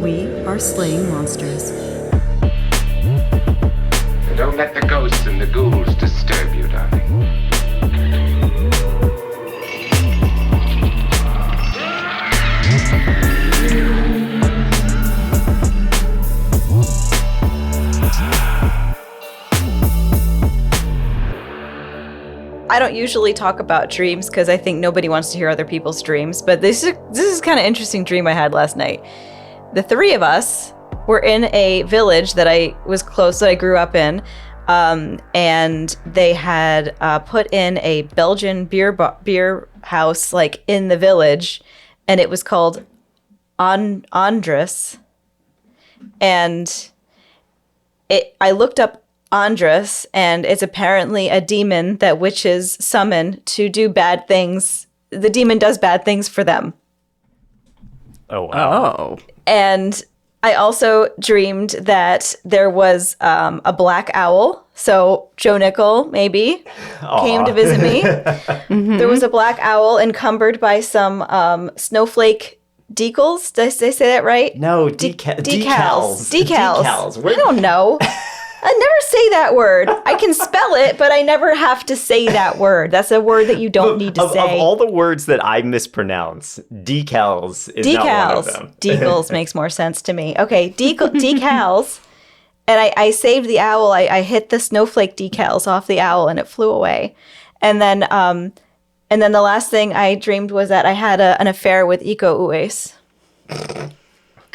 We are slaying monsters. Don't let the ghosts and the ghouls disturb you, darling. I don't usually talk about dreams because I think nobody wants to hear other people's dreams, but this is kind of interesting dream I had last night. The three of us were in a village that I grew up in, and they had put in a Belgian beer house like in the village, and it was called Andres, and I looked up Andres, and it's apparently a demon that witches summon to do bad things. The demon does bad things for them. Oh, wow. Oh. And I also dreamed that there was a black owl. So Joe Nickel, maybe, came to visit me. Mm-hmm. There was a black owl encumbered by some snowflake decals. Did I say that right? No, decals. Decals. I don't know. I never say that word. I can spell it, but I never have to say that word. That's a word that you don't need to say. Of all the words that I mispronounce, decals is not one of them. Decals makes more sense to me. Okay, decals. And I saved the owl. I hit the snowflake decals off the owl, and it flew away. And then the last thing I dreamed was that I had an affair with Iko Uwais.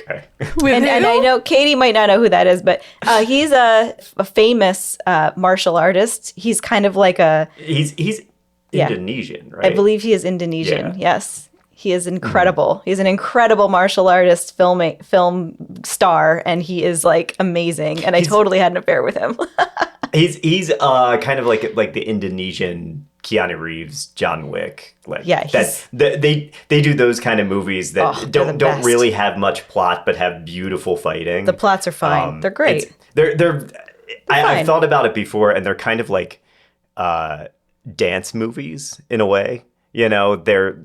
Okay. And I know Katie might not know who that is, but he's a famous martial artist. He's kind of like He's Indonesian, right? I believe he is Indonesian. Yeah. Yes. He is incredible. Mm-hmm. He's an incredible martial artist, film star, and he is like amazing. And I totally had an affair with him. he's kind of like the Indonesian Keanu Reeves, John Wick. They do those kind of movies that don't really have much plot but have beautiful fighting. The plots are fine. They're great. I've thought about it before, and they're kind of like dance movies in a way. You know, they're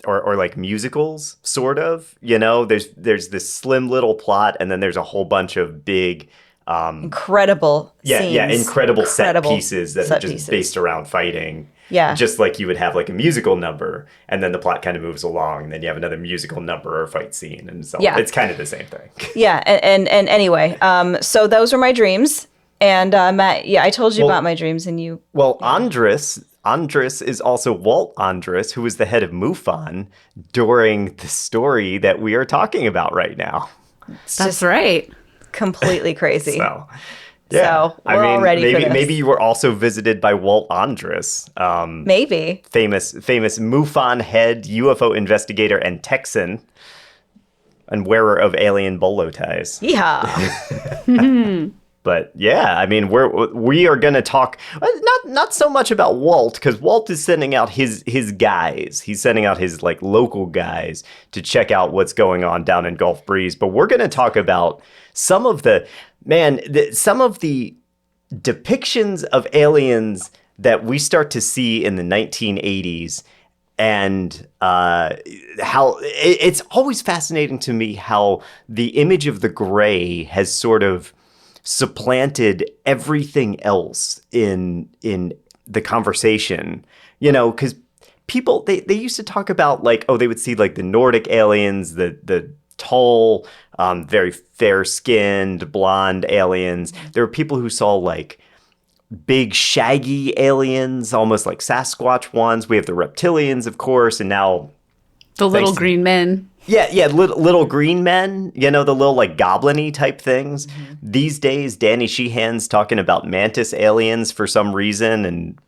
or like musicals, sort of. You know, there's this slim little plot, and then there's a whole bunch of big incredible scenes. Incredible set pieces that are just based around fighting. Yeah. Just like you would have like a musical number, and then the plot kind of moves along, and then you have another musical number or fight scene, and so it's kind of the same thing. Yeah, and anyway, so those were my dreams, and Matt, I told you about my dreams, and you. Well, Andres is also Walt Andres, who was the head of MUFON during the story that we are talking about right now. That's right. Completely crazy. Yeah. So we're all ready for this. Maybe you were also visited by Walt Andres. Maybe. Famous MUFON head, UFO investigator, and Texan, and wearer of alien bolo ties. Yeah. But yeah, I mean, we are going to talk not so much about Walt, because Walt is sending out his guys. He's sending out his like local guys to check out what's going on down in Gulf Breeze. But we're going to talk about some of the depictions of aliens that we start to see in the 1980s, and how it's always fascinating to me how the image of the gray has sort of supplanted everything else in the conversation, you know, because people they used to talk about like, they would see like the Nordic aliens, the tall, very fair-skinned, blonde aliens. There were people who saw like big shaggy aliens, almost like Sasquatch ones. We have the reptilians, of course, and now the little green men. Yeah, little green men, you know, the little like goblin-y type things. Mm-hmm. These days, Danny Sheehan's talking about mantis aliens for some reason, and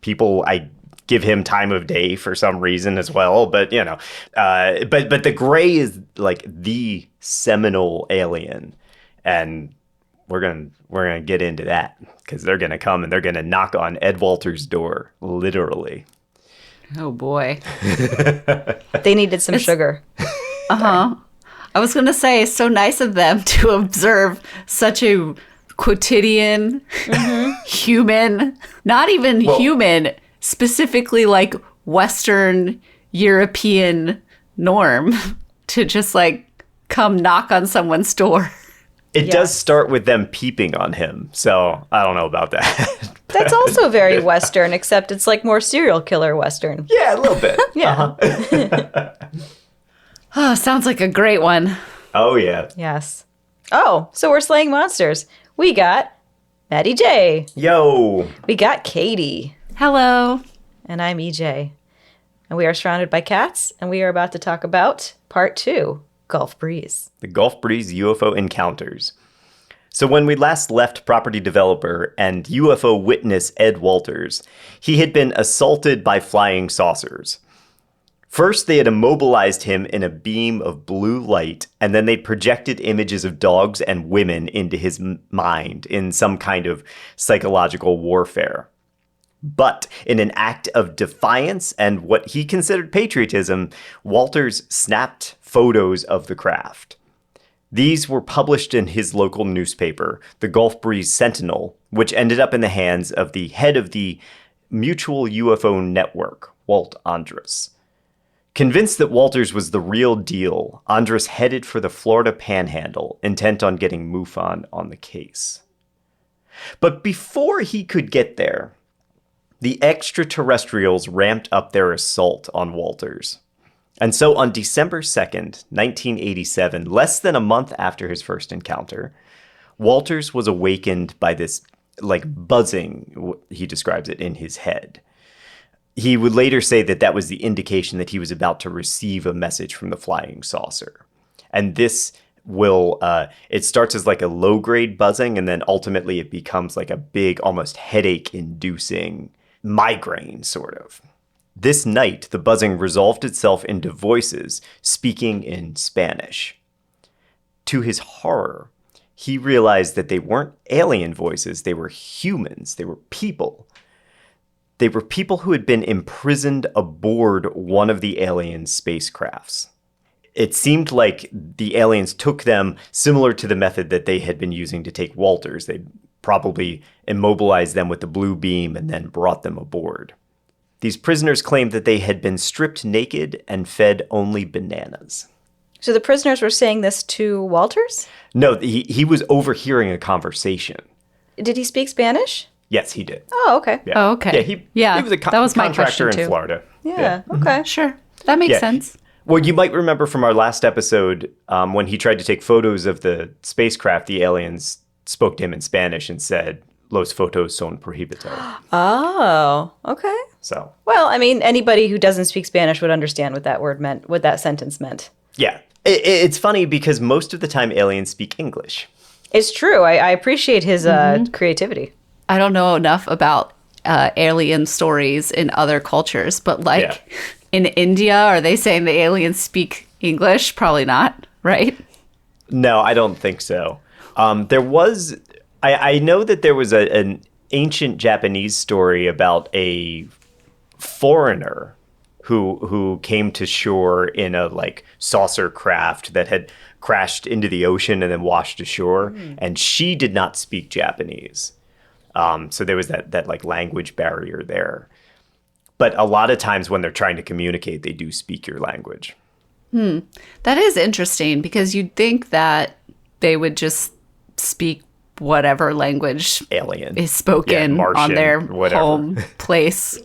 I give him time of day for some reason as well. But, you know, but the gray is like the seminal alien, and we're gonna get into that because they're gonna come and they're gonna knock on Ed Walters' door, literally. Oh boy, they needed some sugar. I was going to say, it's so nice of them to observe such a quotidian, human, not even human, specifically like Western European norm to just like come knock on someone's door. It does start with them peeping on him, so I don't know about that. That's also very Western, except it's like more serial killer Western. Yeah, a little bit. Yeah. Oh, sounds like a great one. Oh, yeah. Yes. Oh, so we're slaying monsters. We got Maddie J. Yo. We got Katie. Hello. And I'm EJ. And we are surrounded by cats, and we are about to talk about part 2, Gulf Breeze. The Gulf Breeze UFO encounters. So when we last left property developer and UFO witness Ed Walters, he had been assaulted by flying saucers. First, they had immobilized him in a beam of blue light, and then they projected images of dogs and women into his mind in some kind of psychological warfare. But in an act of defiance and what he considered patriotism, Walters snapped photos of the craft. These were published in his local newspaper, the Gulf Breeze Sentinel, which ended up in the hands of the head of the Mutual UFO Network, Walt Andrus. Convinced that Walters was the real deal, Andrus headed for the Florida Panhandle, intent on getting MUFON on the case. But before he could get there, the extraterrestrials ramped up their assault on Walters. And so on December 2nd, 1987, less than a month after his first encounter, Walters was awakened by this, buzzing, he describes it, in his head. He would later say that that was the indication that he was about to receive a message from the flying saucer. And this will, it starts as like a low-grade buzzing, and then ultimately it becomes like a big, almost headache-inducing migraine, sort of. This night, the buzzing resolved itself into voices speaking in Spanish. To his horror, he realized that they weren't alien voices, they were humans, they were people. They were people who had been imprisoned aboard one of the alien spacecrafts. It seemed like the aliens took them similar to the method that they had been using to take Walters. They probably immobilized them with the blue beam and then brought them aboard. These prisoners claimed that they had been stripped naked and fed only bananas. So the prisoners were saying this to Walters? No, he was overhearing a conversation. Did he speak Spanish? Yes, he did. Oh, okay. Yeah. Oh, okay. He was a that was my contractor question, in too. Florida. Yeah, okay. Sure. That makes sense. Well, you might remember from our last episode when he tried to take photos of the spacecraft, the aliens spoke to him in Spanish and said, "Los fotos son prohibido." Oh, okay. So, Well, I mean, anybody who doesn't speak Spanish would understand what that word meant, what that sentence meant. yeah. It's funny because most of the time aliens speak English. It's true. I appreciate his creativity. I don't know enough about alien stories in other cultures, but in India, are they saying the aliens speak English? Probably not, right? No, I don't think so. There was, I know that there was an ancient Japanese story about a foreigner who came to shore in a saucer craft that had crashed into the ocean and then washed ashore, and she did not speak Japanese. So there was that language barrier there. But a lot of times when they're trying to communicate, they do speak your language. That is interesting because you'd think that they would just speak whatever language Alien is spoken Martian, on their whatever. home place.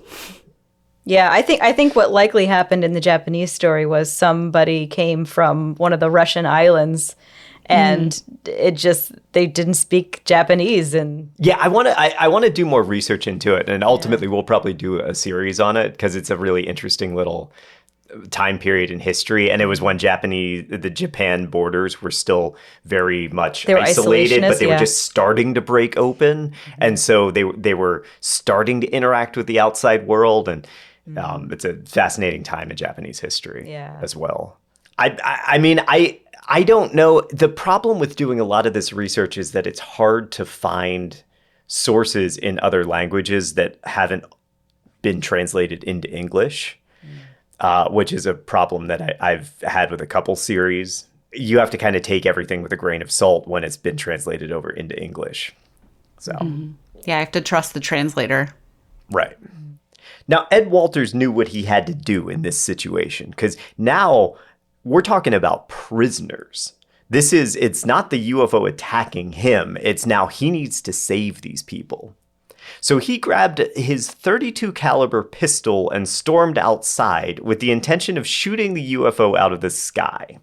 Yeah, I think what likely happened in the Japanese story was somebody came from one of the Russian islands and they didn't speak Japanese. And Yeah, I want to do more research into it, and ultimately we'll probably do a series on it because it's a really interesting little time period in history, and it was when the Japan borders were still very much isolated, but they were just starting to break open, and so they were starting to interact with the outside world, and it's a fascinating time in Japanese history as well. I mean, I don't know. The problem with doing a lot of this research is that it's hard to find sources in other languages that haven't been translated into English, which is a problem that I've had with a couple series. You have to kind of take everything with a grain of salt when it's been translated over into English. So, Yeah, I have to trust the translator. Right. Now, Ed Walters knew what he had to do in this situation because now we're talking about prisoners. It's not the UFO attacking him. It's now he needs to save these people. So he grabbed his .32 caliber pistol and stormed outside with the intention of shooting the UFO out of the sky.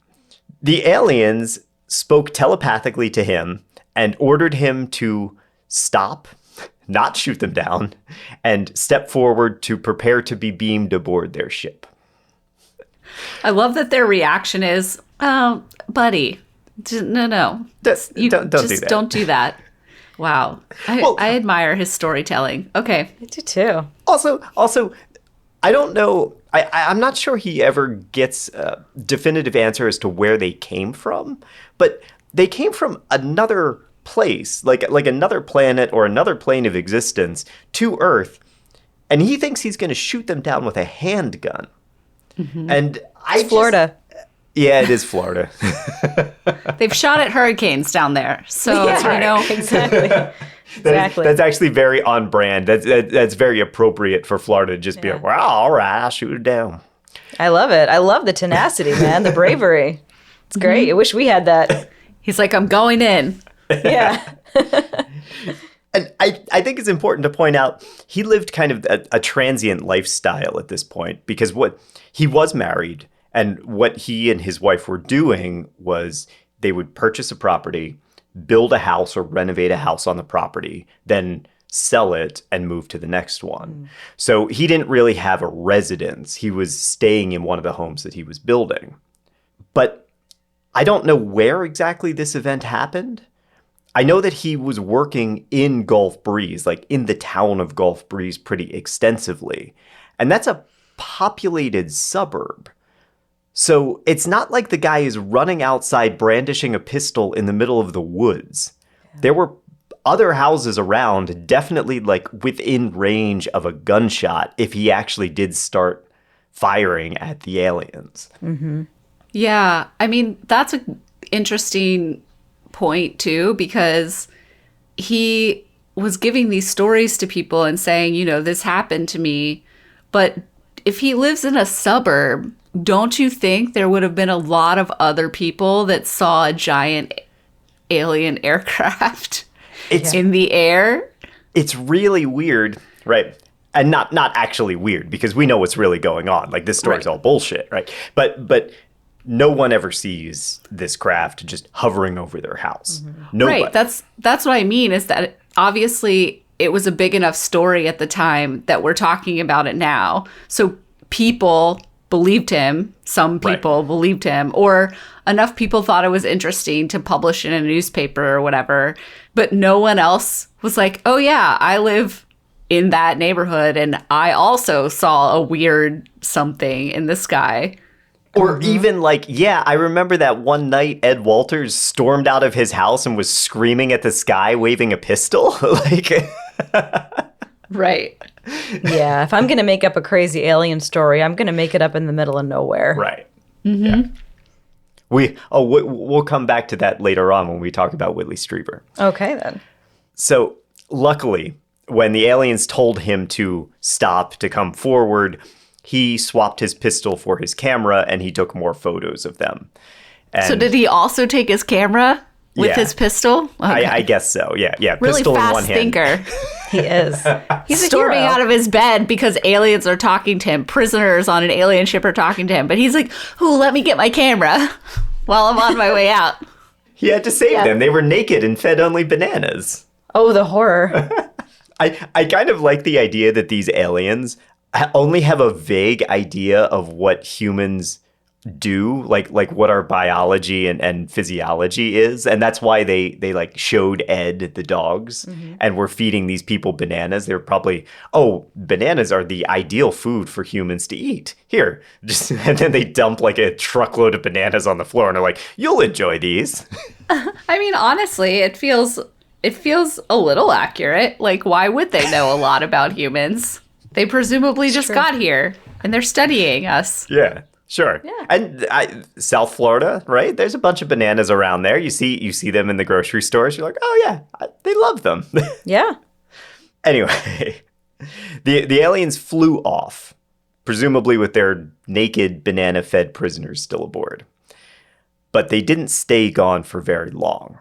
The aliens spoke telepathically to him and ordered him to stop, not shoot them down, and step forward to prepare to be beamed aboard their ship. I love that their reaction is, "Oh, buddy, no. Don't do that. Don't do that." Wow. I admire his storytelling. Okay. I do too. Also, I don't know. I'm not sure he ever gets a definitive answer as to where they came from, but they came from another place, like another planet or another plane of existence to Earth, and he thinks he's going to shoot them down with a handgun. Mm-hmm. And it's Florida. Yeah, it is Florida. They've shot at hurricanes down there, so exactly. That's actually very on brand. That's very appropriate for Florida to just be like, well, all right, I'll shoot it down. I love it. I love the tenacity, man, the bravery. It's great. I wish we had that. He's like, I'm going in. Yeah. And I think it's important to point out he lived kind of a transient lifestyle at this point, because he was married, and what he and his wife were doing was they would purchase a property, build a house or renovate a house on the property, then sell it and move to the next one. So he didn't really have a residence. He was staying in one of the homes that he was building. But I don't know where exactly this event happened. I know that he was working in Gulf Breeze, like in the town of Gulf Breeze, pretty extensively. And that's a populated suburb. So it's not like the guy is running outside brandishing a pistol in the middle of the woods. There were other houses around, definitely like within range of a gunshot if he actually did start firing at the aliens. Mm-hmm. Yeah, I mean, that's an interesting point too, because he was giving these stories to people and saying, this happened to me. But if he lives in a suburb, don't you think there would have been a lot of other people that saw a giant alien aircraft in the air? It's really weird, right? And not actually weird, because we know what's really going on. Like, this story's all bullshit, right? But no one ever sees this craft just hovering over their house. Mm-hmm. Nobody. Right. That's what I mean, is that obviously it was a big enough story at the time that we're talking about it now. So people believed him. Some people believed him, or enough people thought it was interesting to publish in a newspaper or whatever. But no one else was like, oh yeah, I live in that neighborhood and I also saw a weird something in the sky. Or even like, yeah, I remember that one night Ed Walters stormed out of his house and was screaming at the sky, waving a pistol. Right. Yeah, if I'm going to make up a crazy alien story, I'm going to make it up in the middle of nowhere. Right. Mm-hmm. Yeah. We'll come back to that later on when we talk about Whitley Strieber. Okay, then. So, luckily, when the aliens told him to stop, to come forward, he swapped his pistol for his camera and he took more photos of them. And so did he also take his camera with his pistol? Okay. I guess so. Yeah. Really pistol fast in one thinker. hand. He is. He's storming a hero. out of his bed because aliens are talking to him. Prisoners on an alien ship are talking to him. But he's like, "Ooh, let me get my camera while I'm on my way out." He had to save them. They were naked and fed only bananas. Oh, the horror. I kind of like the idea that these aliens only have a vague idea of what humans do, like what our biology and physiology is, and that's why they like showed Ed the dogs and were feeding these people bananas. They were probably, bananas are the ideal food for humans to eat. Here, and then they dump like a truckload of bananas on the floor and are like, "You'll enjoy these." I mean, honestly, it feels a little accurate. Like, why would they know a lot about humans? They presumably just got here and they're studying us. Yeah. Sure. Yeah. And South Florida, right? There's a bunch of bananas around there. You see them in the grocery stores. You're like, oh yeah, they love them. Yeah. Anyway, the aliens flew off. presumably with their naked, banana-fed prisoners still aboard. But they didn't stay gone for very long.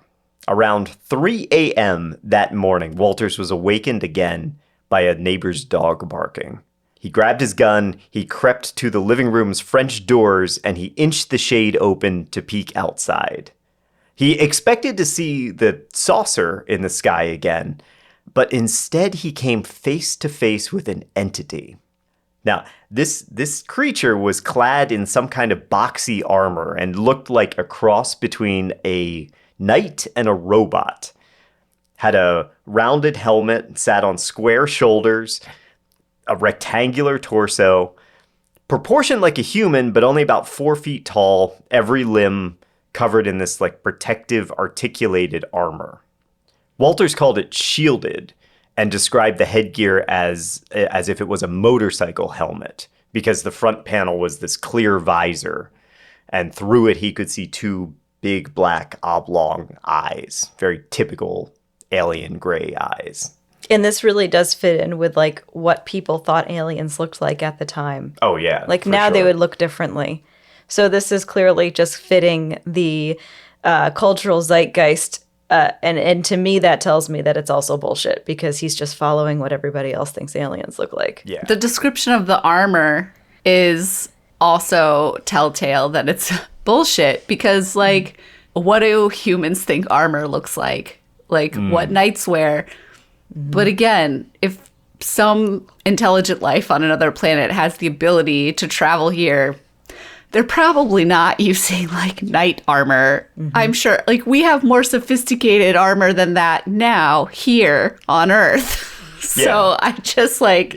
Around 3 a.m. that morning, Walters was awakened again by a neighbor's dog barking. He grabbed his gun, he crept to the living room's French doors, and he inched the shade open to peek outside. He expected to see the saucer in the sky again, but instead he came face to face with an entity. Now, this creature was clad in some kind of boxy armor and looked like a cross between a knight and a robot. Had a rounded helmet, sat on square shoulders, a rectangular torso, proportioned like a human, but only about 4 feet tall, every limb covered in this like protective articulated armor. Walters called it shielded and described the headgear as if it was a motorcycle helmet, because the front panel was this clear visor, and through it he could see 2 big black oblong eyes, very typical alien gray eyes. And this really does fit in with like what people thought aliens looked like at the time. Oh yeah. Like now they would look differently. So this is clearly just fitting the cultural zeitgeist. And to me, that tells me that it's also bullshit because he's just following what everybody else thinks aliens look like. Yeah. The description of the armor is also telltale that it's bullshit because, like, what do humans think armor looks like? Like, what knights wear? But again, if some intelligent life on another planet has the ability to travel here, they're probably not using like knight armor. I'm sure like we have more sophisticated armor than that now here on Earth. So I just like,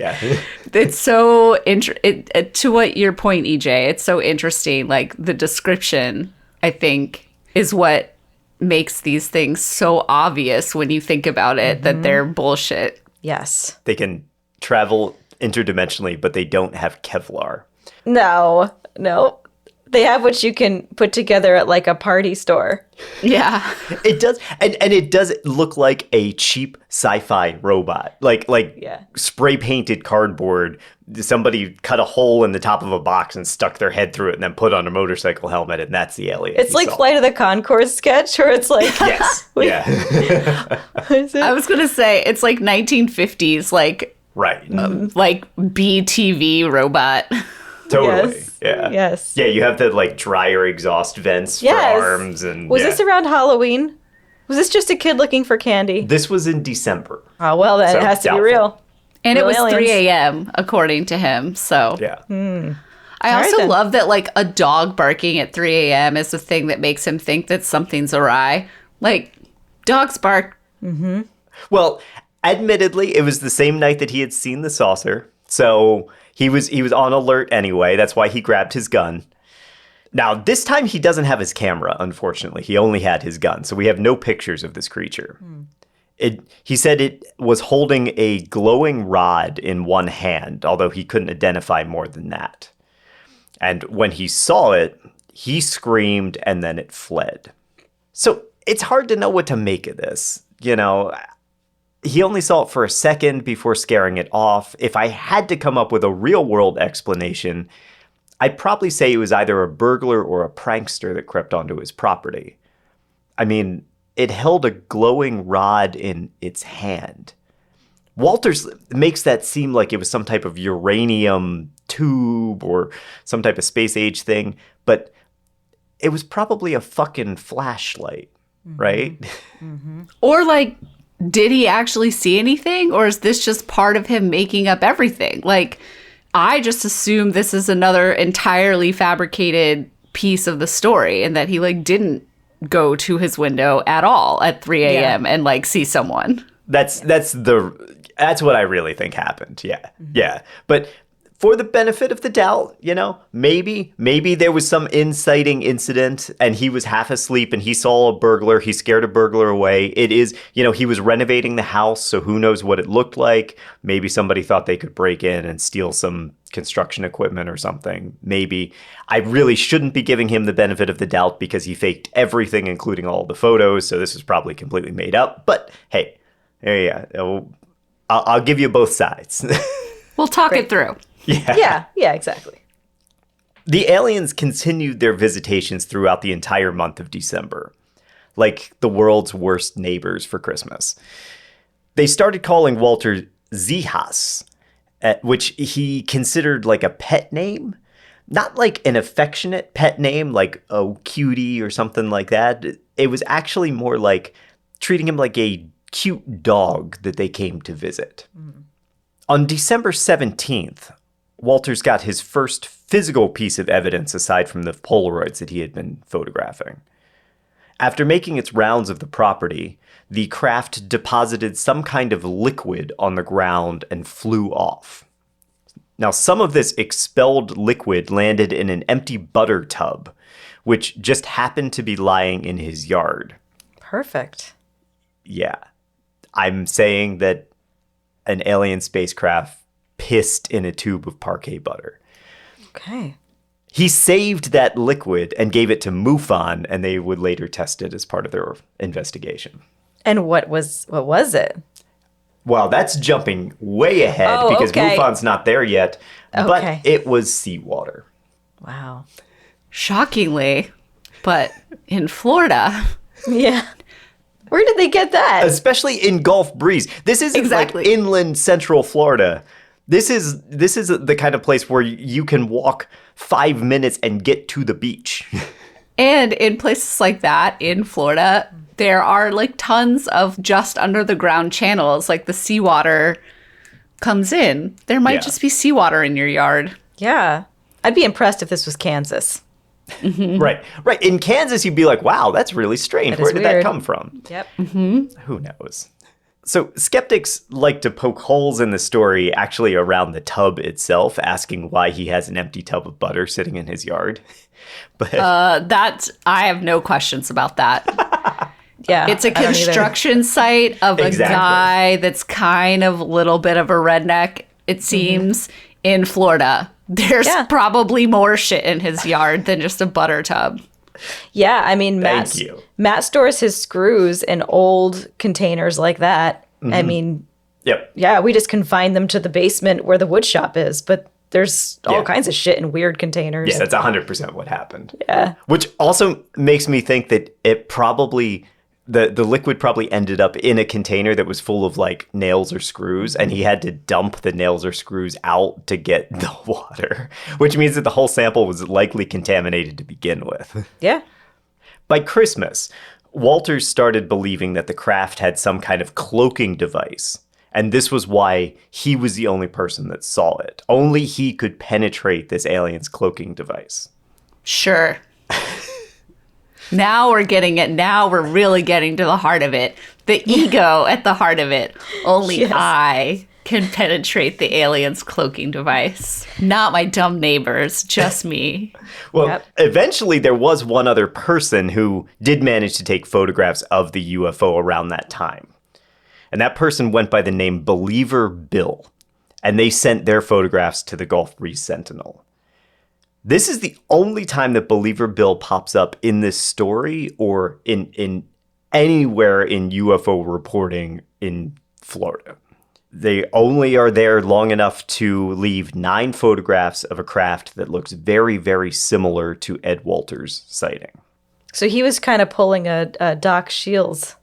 it's so to what your point, EJ, it's so interesting. Like the description, I think, is what makes these things so obvious when you think about it, that they're bullshit. Yes. They can travel interdimensionally, but they don't have Kevlar. No. They have what you can put together at like a party store. Yeah. It does. And it does look like a cheap sci-fi robot. Like spray painted cardboard. Somebody cut a hole in the top of a box and stuck their head through it and then put on a motorcycle helmet, and that's the alien. It's like Flight of the Conchords sketch where it's like... Yes. Yeah. I was going to say, it's like 1950s, like... Right. Like BTV robot. Totally. Yes. Yeah. Yes. Yeah, you have the like dryer exhaust vents for arms and Was this around Halloween? Was this just a kid looking for candy? This was in December. Oh, well, then So, it has to doubtful. be real. And Real it was aliens. 3 a.m., according to him. So Yeah. I All also right, then. love that like a dog barking at 3 a.m. is the thing that makes him think that something's awry. Like dogs bark. Well, admittedly, it was the same night that he had seen the saucer. So he was on alert anyway. That's why he grabbed his gun. Now, this time he doesn't have his camera, unfortunately. He only had his gun. So we have no pictures of this creature. He said it was holding a glowing rod in one hand, although he couldn't identify more than that. And when he saw it, he screamed and then it fled. So it's hard to know what to make of this. You know, he only saw it for a second before scaring it off. If I had to come up with a real world explanation, I'd probably say it was either a burglar or a prankster that crept onto his property. I mean, it held a glowing rod in its hand. Walters makes that seem like it was some type of uranium tube or some type of space age thing, but it was probably a fucking flashlight, right? Or like, did he actually see anything? Or is this just part of him making up everything? Like, I just assume this is another entirely fabricated piece of the story and that he like didn't go to his window at all at 3 a.m. and like see someone. That's what I really think happened. Yeah. Yeah. But for the benefit of the doubt, you know, maybe there was some inciting incident and he was half asleep and he saw a burglar. He scared a burglar away. It is, you know, he was renovating the house, so who knows what it looked like. Maybe somebody thought they could break in and steal some construction equipment or something. Maybe. I really shouldn't be giving him the benefit of the doubt because he faked everything, including all the photos. So this was probably completely made up. But hey, there you go. I'll give you both sides. We'll talk it through. Yeah, exactly. The aliens continued their visitations throughout the entire month of December, like the world's worst neighbors for Christmas. They started calling Walter Zihas, which he considered like a pet name. Not like an affectionate pet name, like, oh, cutie or something like that. It was actually more like treating him like a cute dog that they came to visit. On December 17th, Walters got his first physical piece of evidence aside from the Polaroids that he had been photographing. After making its rounds of the property, the craft deposited some kind of liquid on the ground and flew off. Now, some of this expelled liquid landed in an empty butter tub, which just happened to be lying in his yard. Perfect. Yeah. I'm saying that an alien spacecraft pissed in a tube of parquet butter. Okay. He saved that liquid and gave it to MUFON, and they would later test it as part of their investigation. And what was it? Well, that's jumping way ahead because MUFON's not there yet, but it was seawater. Wow. Shockingly, but in Florida. Yeah. Where did they get that? Especially in Gulf Breeze. This isn't like inland central Florida. This is the kind of place where you can walk 5 minutes and get to the beach. And in places like that in Florida, there are like tons of just under the ground channels. Like the seawater comes in. There might just be seawater in your yard. Yeah. I'd be impressed if this was Kansas. Mm-hmm. Right. In Kansas, you'd be like, wow, that's really strange. Where did that come from? Yep. Mm-hmm. Who knows? So skeptics like to poke holes in the story actually around the tub itself, asking why he has an empty tub of butter sitting in his yard. But I have no questions about that. Yeah. It's a construction site of a guy that's kind of a little bit of a redneck, it seems, in Florida. There's probably more shit in his yard than just a butter tub. Yeah, I mean, Matt stores his screws in old containers like that. I mean, yeah, we just confine them to the basement where the wood shop is, but there's all kinds of shit in weird containers. Yeah, that's 100% what happened. Yeah. Which also makes me think that it probably, the liquid probably ended up in a container that was full of like nails or screws, and he had to dump the nails or screws out to get the water, which means that the whole sample was likely contaminated to begin with. Yeah. By Christmas, Walters started believing that the craft had some kind of cloaking device, and this was why he was the only person that saw it. Only he could penetrate this alien's cloaking device. Sure. Now we're getting it. Now we're really getting to the heart of it. The ego at the heart of it. Only I can penetrate the alien's cloaking device. Not my dumb neighbors, just me. Well, eventually there was one other person who did manage to take photographs of the UFO around that time. And that person went by the name Believer Bill. And they sent their photographs to the Gulf Breeze Sentinel. This is the only time that Believer Bill pops up in this story or in anywhere in UFO reporting in Florida. They only are there long enough to leave 9 photographs of a craft that looks very, very similar to Ed Walters' sighting. So he was kind of pulling a Doc Shields.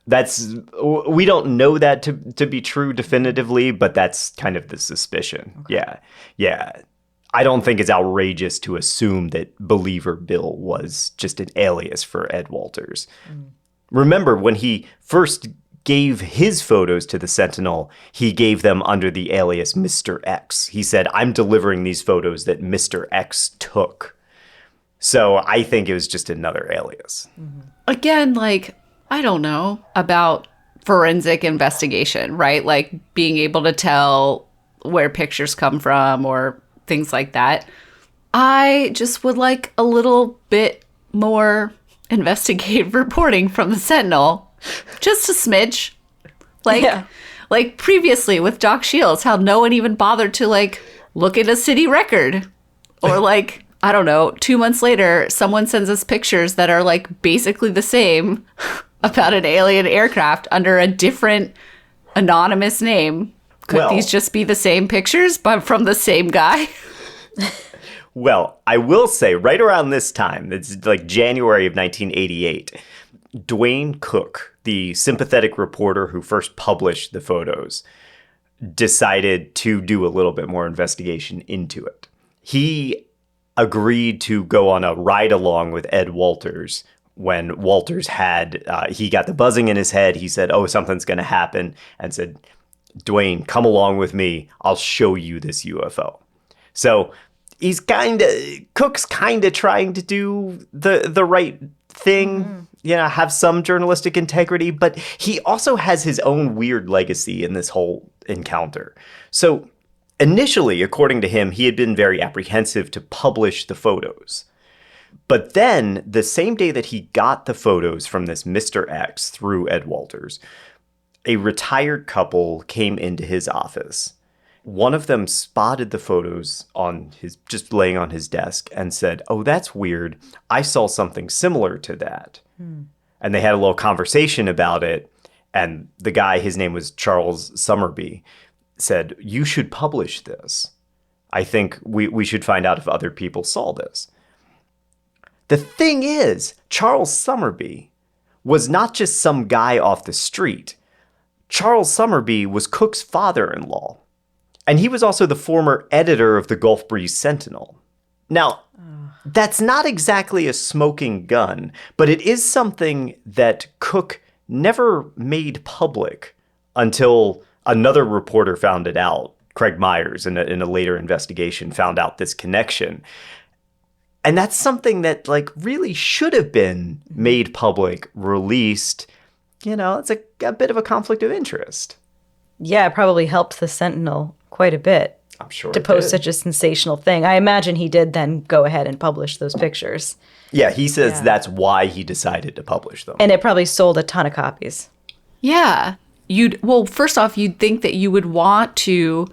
We don't know that to be true definitively, but that's kind of the suspicion. Okay. Yeah. I don't think it's outrageous to assume that Believer Bill was just an alias for Ed Walters. Remember, when he first gave his photos to the Sentinel, he gave them under the alias Mr. X. He said, I'm delivering these photos that Mr. X took. So I think it was just another alias. Again, like, I don't know about forensic investigation, right? Like being able to tell where pictures come from or things like that. I just would like a little bit more investigative reporting from the Sentinel. Just a smidge. Like previously with Doc Shields, how no one even bothered to like look at a city record. Or like, I don't know, 2 months later, someone sends us pictures that are like basically the same about an alien aircraft under a different anonymous name. Could these just be the same pictures, but from the same guy? Well, I will say right around this time, it's like January of 1988, Dwayne Cook, the sympathetic reporter who first published the photos, decided to do a little bit more investigation into it. He agreed to go on a ride along with Ed Walters when Walters he got the buzzing in his head. He said, oh, something's going to happen, and said, Dwayne, come along with me. I'll show you this UFO. So Cook's kind of trying to do the right thing, have some journalistic integrity, but he also has his own weird legacy in this whole encounter. So initially, according to him, he had been very apprehensive to publish the photos. But then, the same day that he got the photos from this Mr. X through Ed Walters, a retired couple came into his office. One of them spotted the photos just laying on his desk and said, oh, that's weird. I saw something similar to that. And they had a little conversation about it. And the guy, his name was Charles Summerby, said, you should publish this. I think we should find out if other people saw this. The thing is, Charles Summerby was not just some guy off the street. Charles Summerby was Cook's father-in-law. And he was also the former editor of the Gulf Breeze Sentinel. Now, that's not exactly a smoking gun, but it is something that Cook never made public until another reporter found it out. Craig Myers, in a later investigation, found out this connection. And that's something that really should have been made public, released. It's a bit of a conflict of interest. Yeah, it probably helped the Sentinel quite a bit. I'm sure to post such a sensational thing. I imagine he did then go ahead and publish those pictures. Yeah, he says that's why he decided to publish them. And it probably sold a ton of copies. Yeah. First off, you'd think that you would want to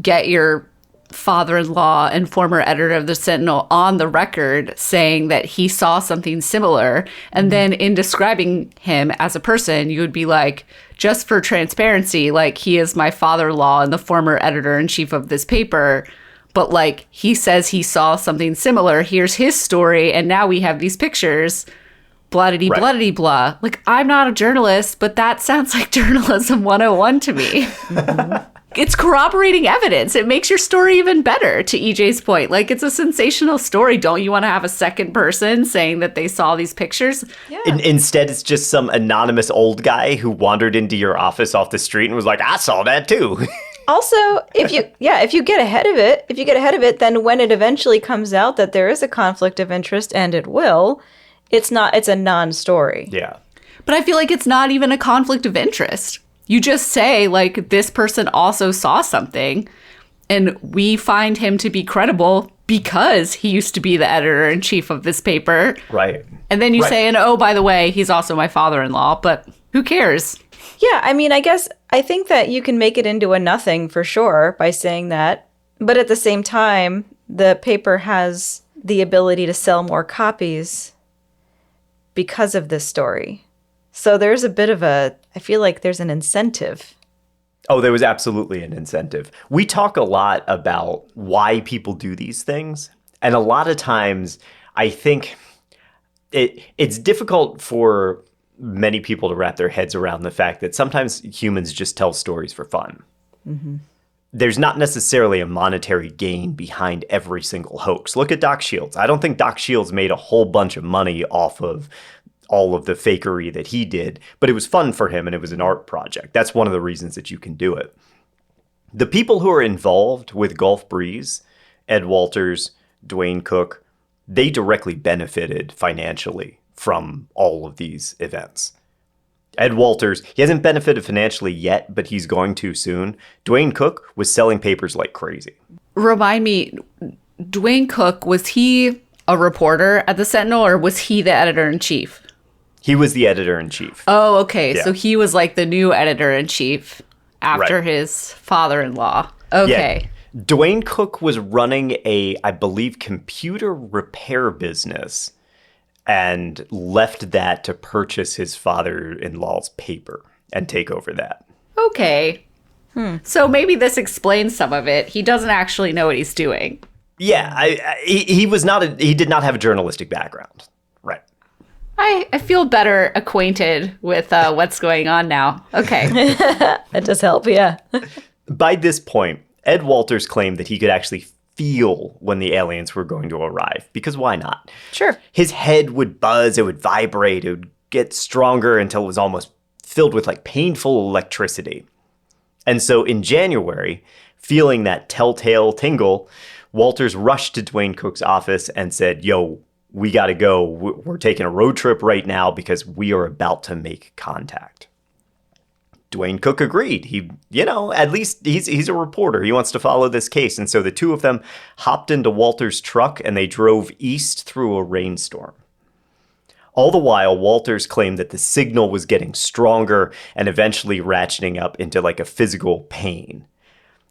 get your father-in-law and former editor of the Sentinel on the record saying that he saw something similar. And then in describing him as a person, you would be like, just for transparency, he is my father-in-law and the former editor-in-chief of this paper. But he says he saw something similar. Here's his story. And now we have these pictures. Blah-diddy, right. blah-diddy, blah. I'm not a journalist, but that sounds like journalism 101 to me. Mm-hmm. It's corroborating evidence. It makes your story even better, to EJ's point. It's a sensational story. Don't you want to have a second person saying that they saw these pictures? Yeah. Instead, it's just some anonymous old guy who wandered into your office off the street and was like, I saw that too. Also, if you get ahead of it, then when it eventually comes out that there is a conflict of interest, and it will, it's a non-story. Yeah. But I feel like it's not even a conflict of interest. You just say, this person also saw something, and we find him to be credible because he used to be the editor-in-chief of this paper. Right. And then you say, and oh, by the way, he's also my father-in-law, but who cares? Yeah, I think that you can make it into a nothing for sure by saying that. But at the same time, the paper has the ability to sell more copies because of this story. So there's a bit of I feel like there's an incentive. Oh, there was absolutely an incentive. We talk a lot about why people do these things. And a lot of times, I think it's difficult for many people to wrap their heads around the fact that sometimes humans just tell stories for fun. Mm-hmm. There's not necessarily a monetary gain behind every single hoax. Look at Doc Shields. I don't think Doc Shields made a whole bunch of money off of all of the fakery that he did, but it was fun for him and it was an art project. That's one of the reasons that you can do it. The people who are involved with Gulf Breeze, Ed Walters, Dwayne Cook, they directly benefited financially from all of these events. Ed Walters, he hasn't benefited financially yet, but he's going to soon. Dwayne Cook was selling papers like crazy. Remind me, Dwayne Cook, was he a reporter at the Sentinel or was he the editor-in-chief? He was the editor-in-chief. Oh, okay. Yeah. So he was the new editor-in-chief after his father-in-law. Okay. Yeah. Dwayne Cook was running I believe, computer repair business and left that to purchase his father-in-law's paper and take over that. Okay. So maybe this explains some of it. He doesn't actually know what he's doing. Yeah, he did not have a journalistic background. Right. I feel better acquainted with what's going on now. Okay. That does help, yeah. By this point, Ed Walters claimed that he could actually feel when the aliens were going to arrive, because why not? Sure. His head would buzz, it would vibrate, it would get stronger until it was almost filled with like painful electricity. And so in January, feeling that telltale tingle, Walters rushed to Dwayne Cook's office and said, "Yo, we got to go. We're taking a road trip right now because we are about to make contact." Dwayne Cook agreed. He, at least he's a reporter. He wants to follow this case. And so the two of them hopped into Walters' truck and they drove east through a rainstorm. All the while, Walters claimed that the signal was getting stronger and eventually ratcheting up into like a physical pain.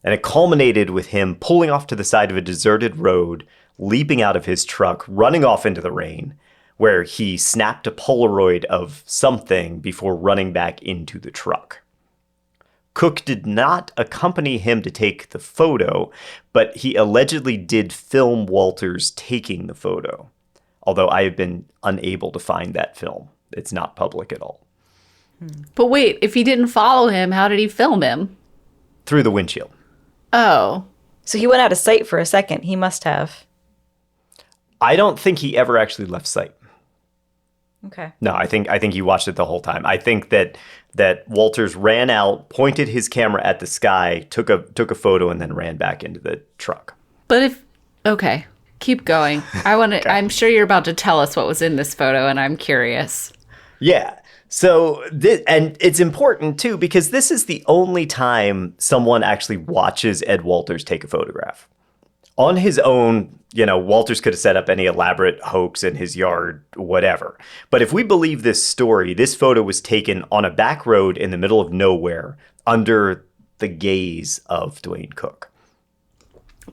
And it culminated with him pulling off to the side of a deserted road, leaping out of his truck, running off into the rain, where he snapped a Polaroid of something before running back into the truck. Cook did not accompany him to take the photo, but he allegedly did film Walters taking the photo, although I have been unable to find that film. It's not public at all. But wait, if he didn't follow him, how did he film him? Through the windshield. Oh. So he went out of sight for a second. He must have. I don't think he ever actually left sight. Okay. No, I think he watched it the whole time. I think that Walters ran out, pointed his camera at the sky, took a photo, and then ran back into the truck. But okay, keep going. Okay. I'm sure you're about to tell us what was in this photo, and I'm curious. Yeah. So and it's important too, because this is the only time someone actually watches Ed Walters take a photograph. On his own, Walters could have set up any elaborate hoax in his yard, whatever. But if we believe this story, this photo was taken on a back road in the middle of nowhere under the gaze of Dwayne Cook.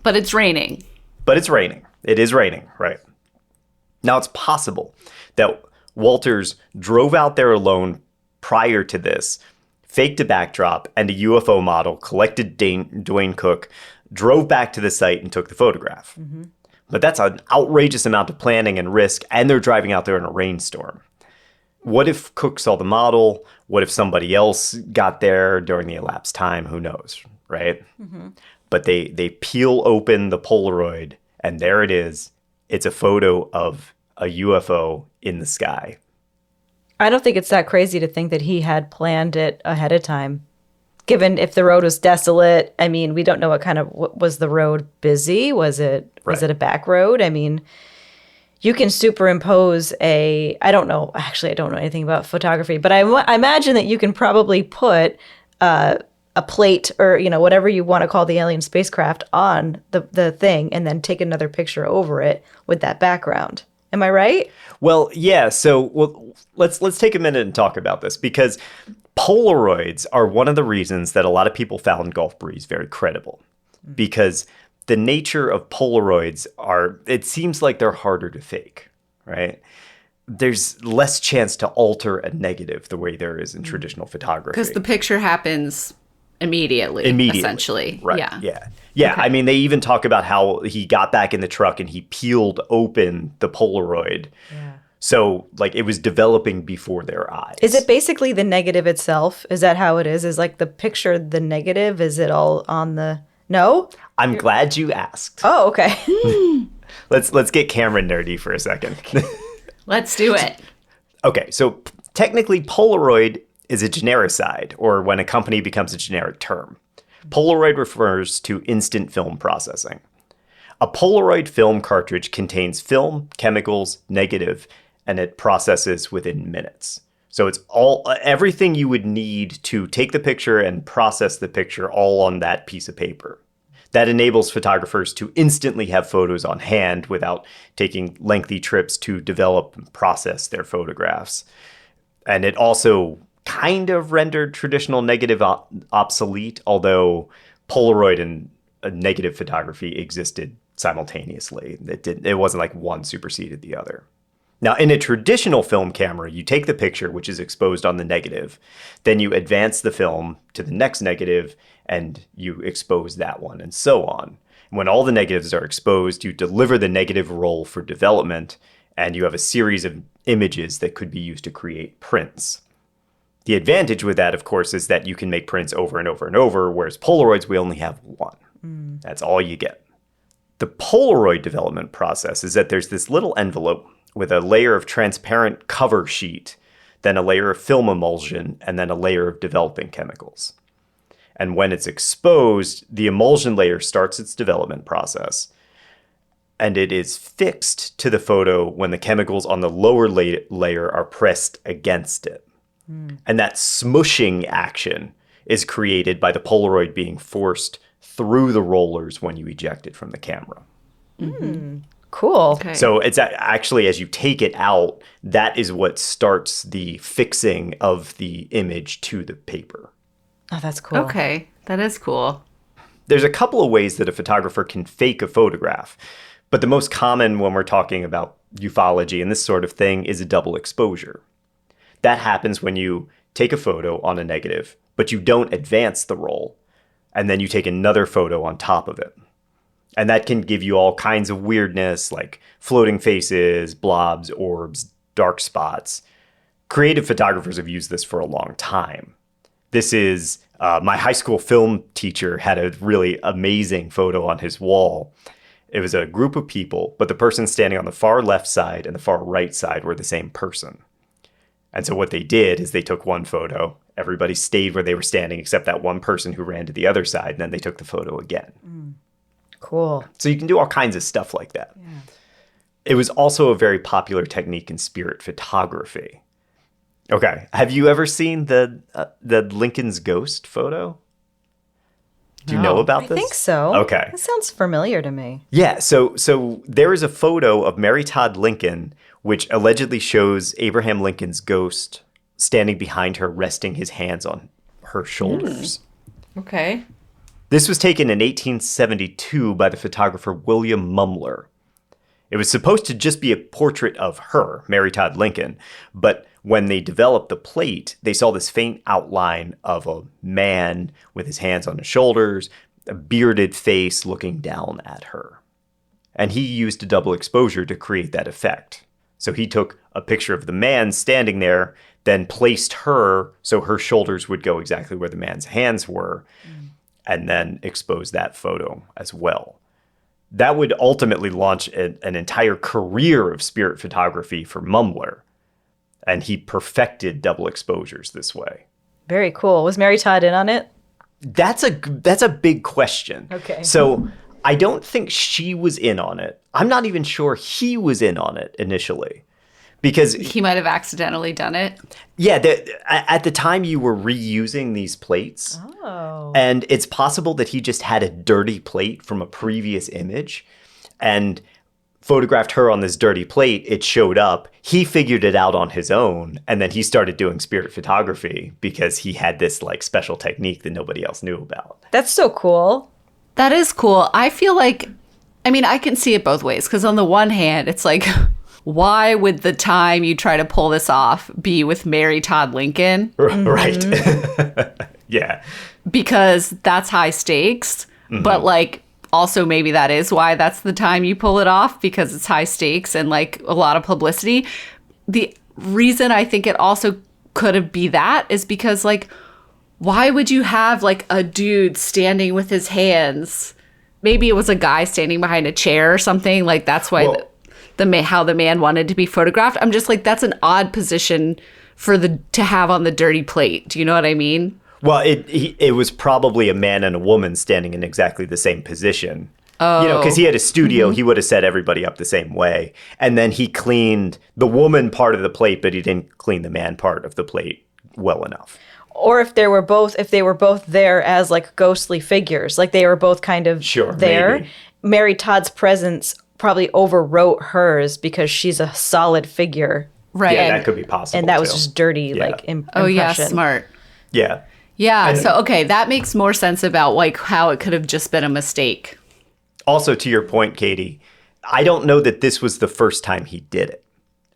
But it's raining. It is raining, right? Now, it's possible that Walters drove out there alone prior to this, faked a backdrop and a UFO model, collected Dwayne Cook, drove back to the site and took the photograph. Mm-hmm. But that's an outrageous amount of planning and risk, and they're driving out there in a rainstorm. What if Cook saw the model? What if somebody else got there during the elapsed time? Who knows, right? Mm-hmm. But they peel open the Polaroid, and there it is. It's a photo of a UFO in the sky. I don't think it's that crazy to think that he had planned it ahead of time. Given if the road was desolate, I mean, we don't know what was the road busy? Was it a back road? I mean, you can superimpose I don't know anything about photography, but I imagine that you can probably put a plate or, whatever you want to call the alien spacecraft on the thing and then take another picture over it with that background. Am I right? Well, yeah. So let's take a minute and talk about this, because Polaroids are one of the reasons that a lot of people found Gulf Breeze very credible, because the nature of Polaroids it seems like they're harder to fake, right? There's less chance to alter a negative the way there is in traditional photography. Because the picture happens immediately, essentially. Right. Yeah. Okay. I mean, they even talk about how he got back in the truck and he peeled open the Polaroid. Yeah. So, it was developing before their eyes. Is it basically the negative itself? Is that how it is? Is the picture the negative? Is it all on the... No? I'm glad you asked. Oh, okay. Let's get camera nerdy for a second. Let's do it. Okay, so technically Polaroid is a genericide, or when a company becomes a generic term. Polaroid refers to instant film processing. A Polaroid film cartridge contains film, chemicals, negative, and it processes within minutes. So it's everything you would need to take the picture and process the picture all on that piece of paper. That enables photographers to instantly have photos on hand without taking lengthy trips to develop and process their photographs. And it also kind of rendered traditional negative obsolete, although Polaroid and negative photography existed simultaneously. It wasn't like one superseded the other. Now, in a traditional film camera, you take the picture, which is exposed on the negative, then you advance the film to the next negative, and you expose that one, and so on. When all the negatives are exposed, you deliver the negative roll for development, and you have a series of images that could be used to create prints. The advantage with that, of course, is that you can make prints over and over and over, whereas Polaroids, we only have one. That's all you get. The Polaroid development process is that there's this little envelope with a layer of transparent cover sheet, then a layer of film emulsion, and then a layer of developing chemicals. And when it's exposed, the emulsion layer starts its development process, and it is fixed to the photo when the chemicals on the lower layer are pressed against it. And that smushing action is created by the Polaroid being forced through the rollers when you eject it from the camera. Cool. Okay. So it's actually, as you take it out, that is what starts the fixing of the image to the paper. Oh, that's cool. Okay, that is cool. There's a couple of ways that a photographer can fake a photograph, but the most common when we're talking about ufology and this sort of thing is a double exposure. That happens when you take a photo on a negative, but you don't advance the roll, and then you take another photo on top of it. And that can give you all kinds of weirdness, like floating faces, blobs, orbs, dark spots. Creative photographers have used this for a long time. This is, my high school film teacher had a really amazing photo on his wall. It was a group of people, but the person standing on the far left side and the far right side were the same person. And so what they did is they took one photo, everybody stayed where they were standing except that one person who ran to the other side, and then they took the photo again. Cool. So you can do all kinds of stuff like that. Yeah. It was also a very popular technique in spirit photography. Okay, have you ever seen the Lincoln's ghost photo? Do you know about this? I think so. Okay. That sounds familiar to me. Yeah, so there is a photo of Mary Todd Lincoln which allegedly shows Abraham Lincoln's ghost standing behind her, resting his hands on her shoulders. Okay. This was taken in 1872 by the photographer William Mumler. It was supposed to just be a portrait of her, Mary Todd Lincoln, but when they developed the plate, they saw this faint outline of a man with his hands on his shoulders, a bearded face looking down at her. And he used a double exposure to create that effect. So he took a picture of the man standing there, then placed her so her shoulders would go exactly where the man's hands were, and then exposed that photo as well. That would ultimately launch an entire career of spirit photography for Mumler. And he perfected double exposures this way. Very cool. Was Mary Todd in on it? That's a big question. Okay. So I don't think she was in on it. I'm not even sure he was in on it initially. Because He might have accidentally done it. yeah, at the time you were reusing these plates. Oh. And it's possible that he just had a dirty plate from a previous image and photographed her on this dirty plate. It showed up. He figured it out on his own. And then he started doing spirit photography because he had this like special technique that nobody else knew about. That's so cool. That is cool. I feel like, I mean, I can see it both ways. Because on the one hand, it's like, why would the time you try to pull this off be with Mary Todd Lincoln? Right. Yeah. Because that's high stakes. But like, also maybe that is why that's the time you pull it off, because it's high stakes and like a lot of publicity. The reason I think it also could be that is because like, why would you have like a dude standing with his hands? Maybe it was a guy standing behind a chair or something. Like that's why how the man wanted to be photographed. I'm just like, that's an odd position to have on the dirty plate. Do you know what I mean? Well, it was probably a man and a woman standing in exactly the same position. Oh. You know, because he had a studio, he would have set everybody up the same way. And then he cleaned the woman part of the plate, but he didn't clean the man part of the plate well enough. Or if they were both there as like ghostly figures, like they were both kind of there. Maybe. Mary Todd's presence probably overwrote hers because she's a solid figure. Right. Yeah, that could be possible. And that was too. just dirty, Yeah. impression. Oh yeah, smart. Yeah. Yeah, so okay, that makes more sense about like how it could have just been a mistake. Also, to your point, Katie, I don't know that this was the first time he did it.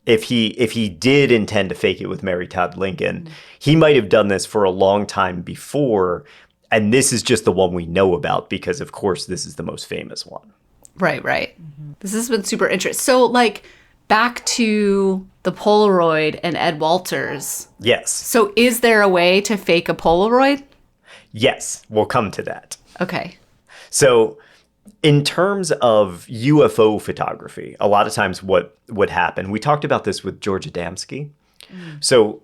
if he did intend to fake it with Mary Todd Lincoln, he might have done this for a long time before. And this is just the one we know about because, of course, this is the most famous one. Right. This has been super interesting. So, like, back to the Polaroid and Ed Walters. Yes. So is there a way to fake a Polaroid? Yes, we'll come to that. Okay. So in terms of UFO photography, a lot of times what would happen, we talked about this with George Adamski. So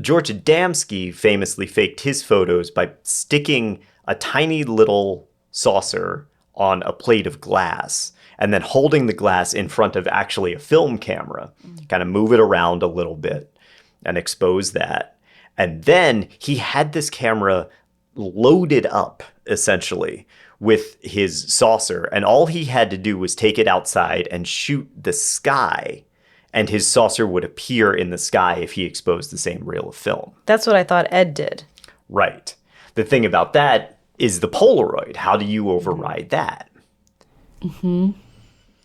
George Adamski famously faked his photos by sticking a tiny little saucer on a plate of glass and then holding the glass in front of actually a film camera, kind of move it around a little bit and expose that. And then he had this camera loaded up, essentially, with his saucer. And all he had to do was take it outside and shoot the sky, and his saucer would appear in the sky if he exposed the same reel of film. That's what I thought Ed did. Right. The thing about that is the Polaroid. How do you override that?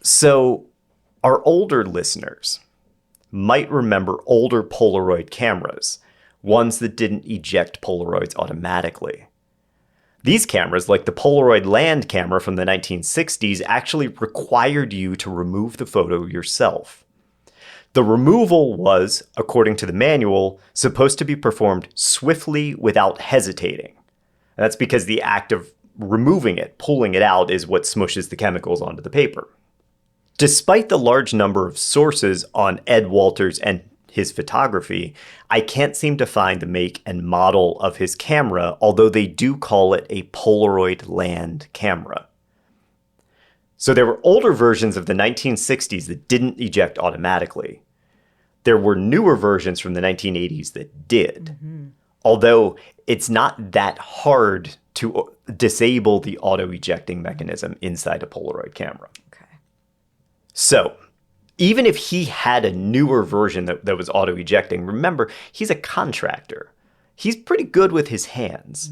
So our older listeners might remember older Polaroid cameras, ones that didn't eject Polaroids automatically. These cameras, like the Polaroid land camera from the 1960s, actually required you to remove the photo yourself. The removal was, according to the manual, supposed to be performed swiftly without hesitating. And that's because the act of removing it, pulling it out, is what smushes the chemicals onto the paper. Despite the large number of sources on Ed Walters and his photography, I can't seem to find the make and model of his camera, although they do call it a Polaroid land camera. So there were older versions of the 1960s that didn't eject automatically. There were newer versions from the 1980s that did. Although it's not that hard to disable the auto-ejecting mechanism inside a Polaroid camera. So even if he had a newer version that was auto-ejecting, remember, he's a contractor. He's pretty good with his hands.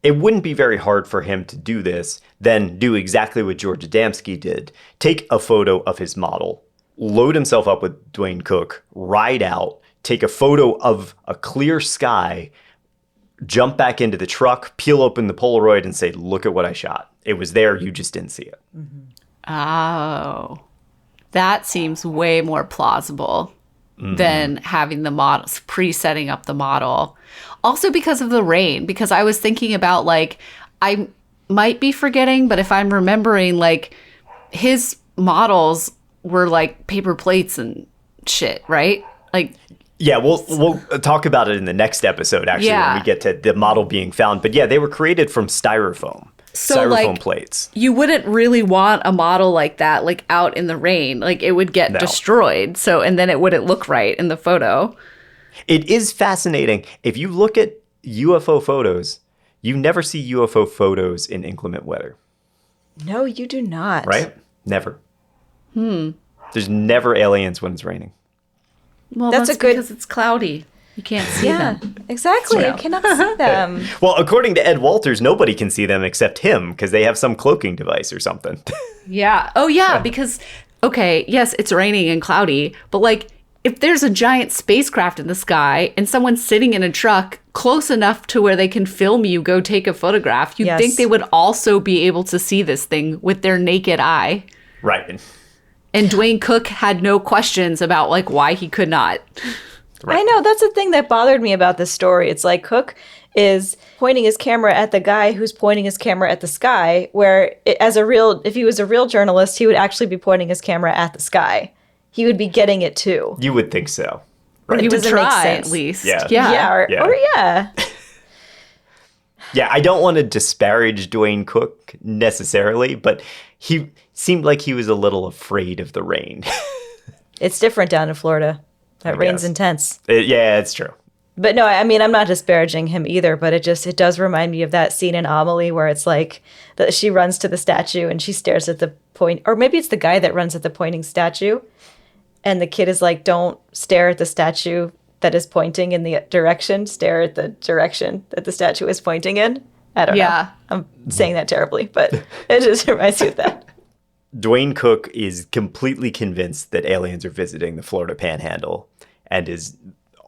It wouldn't be very hard for him to do this, then do exactly what George Adamski did. Take a photo of his model, load himself up with Dwayne Cook, ride out, take a photo of a clear sky, jump back into the truck, peel open the Polaroid and say, look at what I shot. It was there, you just didn't see it. Oh. That seems way more plausible than having the models, pre-setting up the model. Also because of the rain, because I was thinking about, like, I might be forgetting, but if I'm remembering, like, his models were like paper plates and shit, right? Like, yeah, we'll talk about it in the next episode, actually, when we get to the model being found. But yeah, they were created from styrofoam. So, styrofoam like, plates. You wouldn't really want a model like that, like, out in the rain. Like, it would get destroyed. So, and then it wouldn't look right in the photo. It is fascinating. If you look at UFO photos, you never see UFO photos in inclement weather. No, you do not. Right? Never. There's never aliens when it's raining. Well, That's that's a good- because it's cloudy. You can't see them. Exactly. You cannot see them. Well, according to Ed Walters, nobody can see them except him because they have some cloaking device or something. Yeah. Oh, yeah. Because, okay, yes, it's raining and cloudy, but, like, if there's a giant spacecraft in the sky and someone's sitting in a truck close enough to where they can film you go take a photograph, you'd think they would also be able to see this thing with their naked eye. Right. And Dwayne Cook had no questions about, like, why he could not. Right. I know, that's the thing that bothered me about this story. It's like Cook is pointing his camera at the guy who's pointing his camera at the sky, where if he was a real journalist, he would actually be pointing his camera at the sky. He would be getting it too. You would think so. Or he would doesn't make try, sense. at least. Yeah. Yeah. Yeah, I don't want to disparage Dwayne Cook necessarily, but he seemed like he was a little afraid of the rain. It's different down in Florida. That rain's intense. Yeah, it's true. But no, I mean, I'm not disparaging him either, but it does remind me of that scene in Amelie where it's like that she runs to the statue and she stares at the point, or maybe it's the guy that runs at the pointing statue. And the kid is like, don't stare at the statue that is pointing in the direction, stare at the direction that the statue is pointing in. I don't know. I'm saying that terribly, but it just reminds you of that. Dwayne Cook is completely convinced that aliens are visiting the Florida Panhandle and is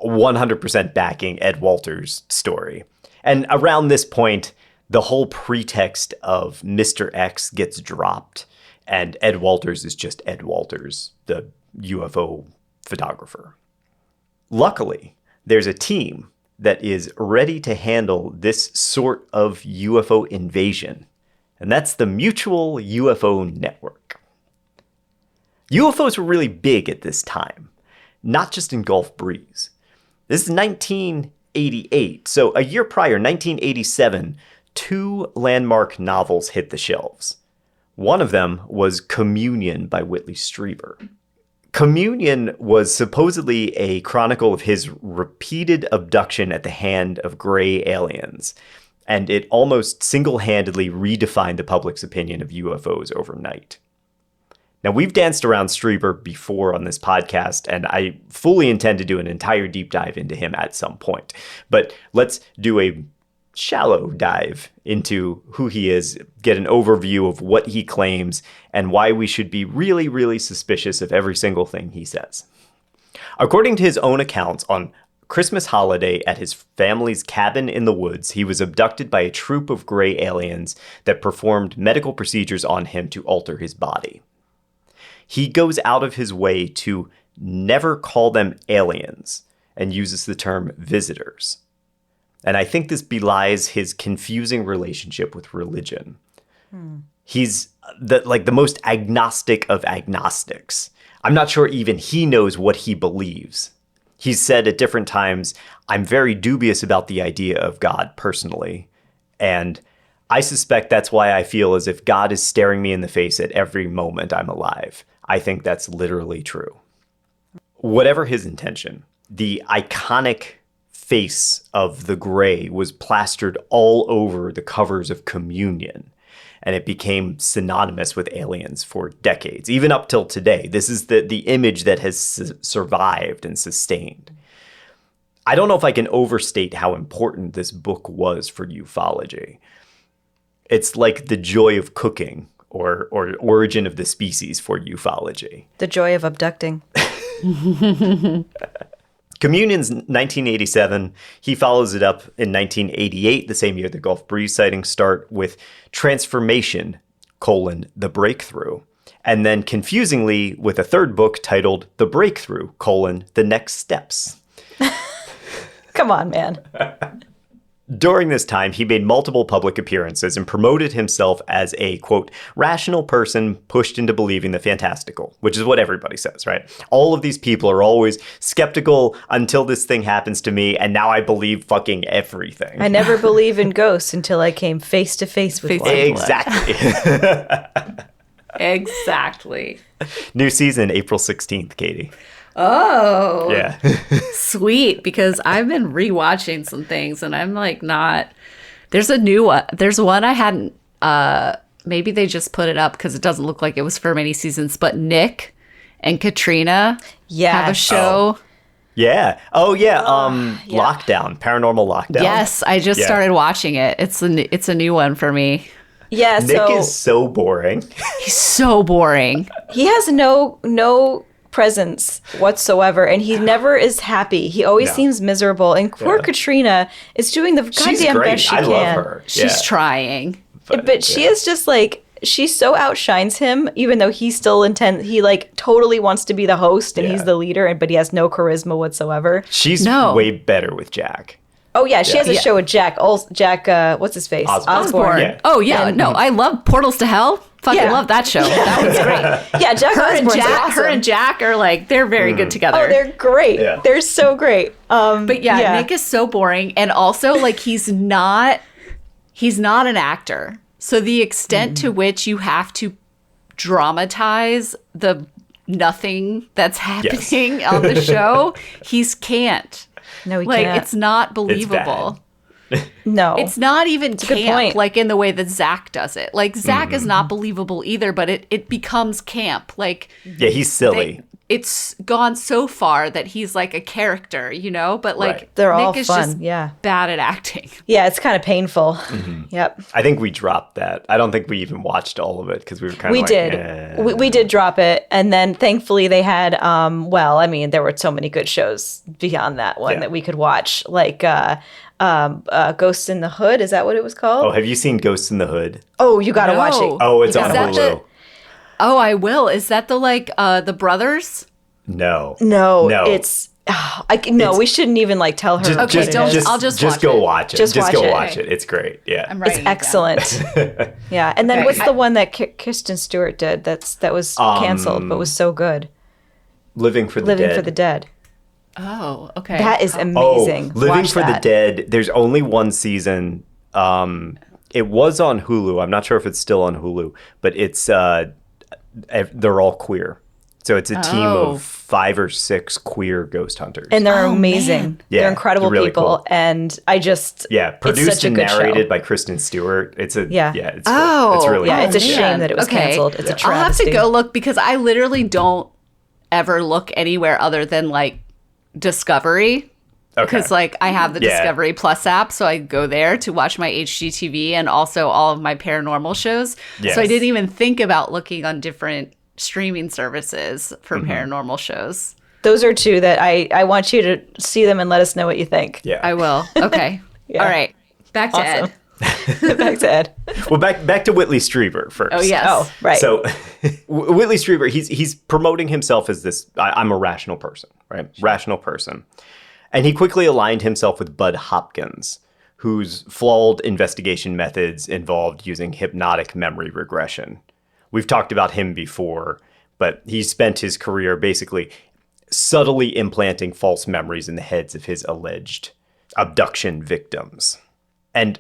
100% backing Ed Walters' story. And around this point, the whole pretext of Mr. X gets dropped, and Ed Walters is just Ed Walters, the UFO photographer. Luckily, there's a team that is ready to handle this sort of UFO invasion, and that's the Mutual UFO Network. UFOs were really big at this time, not just in Gulf Breeze. This is 1988, so a year prior, 1987, 2 landmark novels hit the shelves. One of them was Communion by Whitley Strieber. Communion was supposedly a chronicle of his repeated abduction at the hand of gray aliens, and it almost single-handedly redefined the public's opinion of UFOs overnight. Now, we've danced around Strieber before on this podcast, and I fully intend to do an entire deep dive into him at some point. But let's do a shallow dive into who he is, get an overview of what he claims, and why we should be really, really suspicious of every single thing he says. According to his own accounts, on Christmas holiday at his family's cabin in the woods, he was abducted by a troop of gray aliens that performed medical procedures on him to alter his body. He goes out of his way to never call them aliens and uses the term visitors. And I think this belies his confusing relationship with religion. He's the most agnostic of agnostics. I'm not sure even he knows what he believes. He's said at different times, I'm very dubious about the idea of God personally. And I suspect that's why I feel as if God is staring me in the face at every moment I'm alive. I think that's literally true. Whatever his intention, the iconic face of the gray was plastered all over the covers of Communion, and it became synonymous with aliens for decades, even up till today. This is the image that has survived and sustained. I don't know if I can overstate how important this book was for ufology. It's like the joy of cooking or origin of the species for ufology. The joy of abducting. Communion's 1987. He follows it up in 1988, the same year the Gulf Breeze sightings start, with Transformation, The Breakthrough. And then, confusingly, with a third book titled The Breakthrough, The Next Steps. Come on, man. During this time, he made multiple public appearances and promoted himself as a, quote, rational person pushed into believing the fantastical, which is what everybody says, right? All of these people are always skeptical until this thing happens to me, and now I believe fucking everything. I never believed in ghosts until I came face to face with one. Exactly. Exactly. New season, April 16th, Katie. Oh. Yeah. Sweet, because I've been rewatching some things and I'm like not. There's a new one. There's one I hadn't. Maybe they just put it up because it doesn't look like it was for many seasons. But Nick and Katrina have a show. Yeah. Oh yeah. Lockdown, Paranormal Lockdown. Yes, I just started watching it. It's a new one for me. Yeah. Nick is so boring. He's so boring. He has no presence whatsoever, and he never is happy. He always seems miserable, and poor Katrina is doing the goddamn best she can. Love her. She's trying, but she is just like, she so outshines him, even though he still he like totally wants to be the host and he's the leader, but he has no charisma whatsoever. She's way better with Jack. Oh yeah, she has a show with Jack. What's his face? Osborne. Yeah. Oh yeah, I love Portals to Hell. Fucking love that show. That was great. Yeah, Jack Osborne's awesome. Her and Jack are like, they're very good together. Oh, they're great. Yeah. They're so great. But Nick is so boring, and also like he's not an actor. So the extent to which you have to dramatize the nothing that's happening on the show, he can't. No, he can't. It's not believable. No. It's not even camp, like in the way that Zach does it. Like, Zach is not believable either, but it becomes camp. Like, yeah, he's silly. it's gone so far that he's like a character, you know, but like Right. They're Nick all is fun, just yeah. bad at acting. Yeah, it's kind of painful. Yep. I think we dropped that. I don't think we even watched all of it because we were kind of We like, did. eh. We did drop it. And then thankfully they had, well, I mean, there were so many good shows beyond that one Yeah. that we could watch, like Ghosts in the Hood. Is that what it was called? Oh, have you seen Ghosts in the Hood? Oh, you got to watch No. it. Oh, it's Is on that Hulu. Oh, I will. Is that the like the brothers? No. No, No. it's, we shouldn't even like tell her. Okay, I'll just watch go it. watch it. Just Just watch go it. watch it. It's great. Yeah. I'm It's writing it down. excellent. Yeah. And then Okay. what's the one that Kirsten Stewart did that was canceled but was so good? Living for the Living Dead. for the Dead. Oh, okay. That is Oh, amazing. Living Watch for the that. Dead. There's only one season. It was on Hulu. I'm not sure if it's still on Hulu, but it's they're all queer. So it's a team Oh. of 5 or 6 queer ghost hunters. And they're Oh, amazing. man. Yeah, They're incredible they're really people. cool. And I just yeah, it's produced such a and good narrated show. by Kristen Stewart. It's a Yeah. it's Oh, it's really Yeah, cool. it's a shame man. that it was Okay. canceled. It's a I'll have travesty. to go look because I literally don't ever look anywhere other than like Discovery. Okay. Because like I have the Yeah. Discovery Plus app, so I go there to watch my HGTV and also all of my paranormal shows. Yes. So I didn't even think about looking on different streaming services for paranormal shows. Those are two that I want you to see them and let us know what you think. Yeah. I will. Okay. Yeah. All right. Back to Awesome. Ed. Back to Ed. Well, back to Whitley Strieber first. Oh yes. Oh, right. So Whitley Strieber, he's promoting himself as this. I'm a rational person, right? Rational person, and he quickly aligned himself with Bud Hopkins, whose flawed investigation methods involved using hypnotic memory regression. We've talked about him before, but he spent his career basically subtly implanting false memories in the heads of his alleged abduction victims. And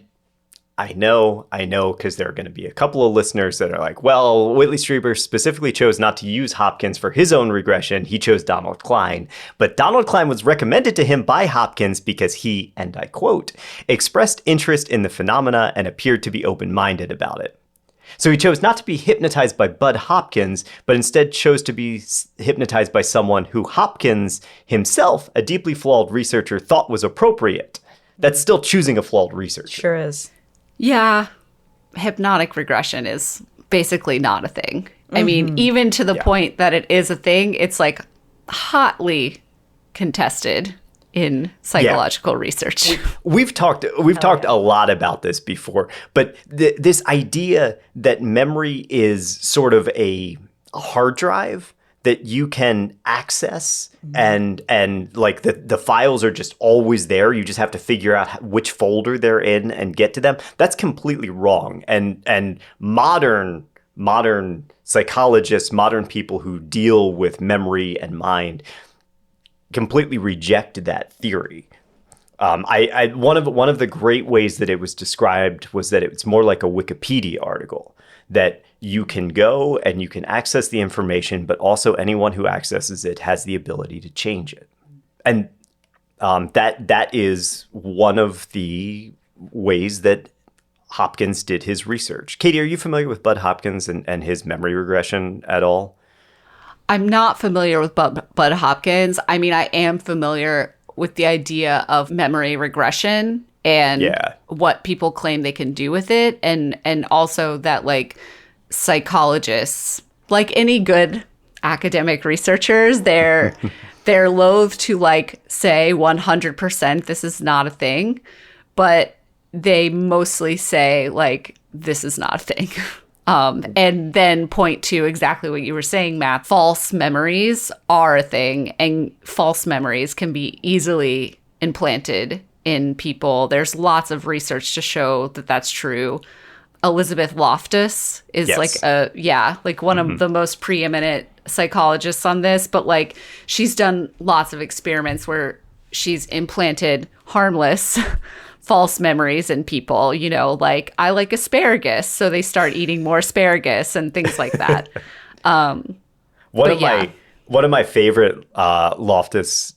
I know, because there are going to be a couple of listeners that are like, well, Whitley Strieber specifically chose not to use Hopkins for his own regression. He chose Donald Klein. But Donald Klein was recommended to him by Hopkins because he, and I quote, expressed interest in the phenomena and appeared to be open-minded about it. So he chose not to be hypnotized by Bud Hopkins, but instead chose to be hypnotized by someone who Hopkins himself, a deeply flawed researcher, thought was appropriate. That's still choosing a flawed researcher. Sure is. Yeah. Hypnotic regression is basically not a thing. I mean, even to the point that it is a thing, it's like hotly contested in psychological research. We've talked a lot about this before, but this idea that memory is sort of a hard drive that you can access and like the files are just always there. You just have to figure out which folder they're in and get to them. That's completely wrong. And modern psychologists, modern people who deal with memory and mind completely reject that theory. One of the great ways that it was described was that it's more like a Wikipedia article, that you can go and you can access the information, but also anyone who accesses it has the ability to change it. And that is one of the ways that Hopkins did his research. Katie, are you familiar with Bud Hopkins and his memory regression at all? I'm not familiar with Bud Hopkins. I mean, I am familiar with the idea of memory regression and what people claim they can do with it. And also that like psychologists, like any good academic researchers, they're loath to like say 100% this is not a thing, but they mostly say like this is not a thing. And then point to exactly what you were saying, Matt. False memories are a thing, and false memories can be easily implanted in people. There's lots of research to show that that's true. Elizabeth Loftus is like one of the most preeminent psychologists on this, but like she's done lots of experiments where she's implanted harmless false memories in people, you know, like I like asparagus, so they start eating more asparagus and things like that. One of my favorite Loftus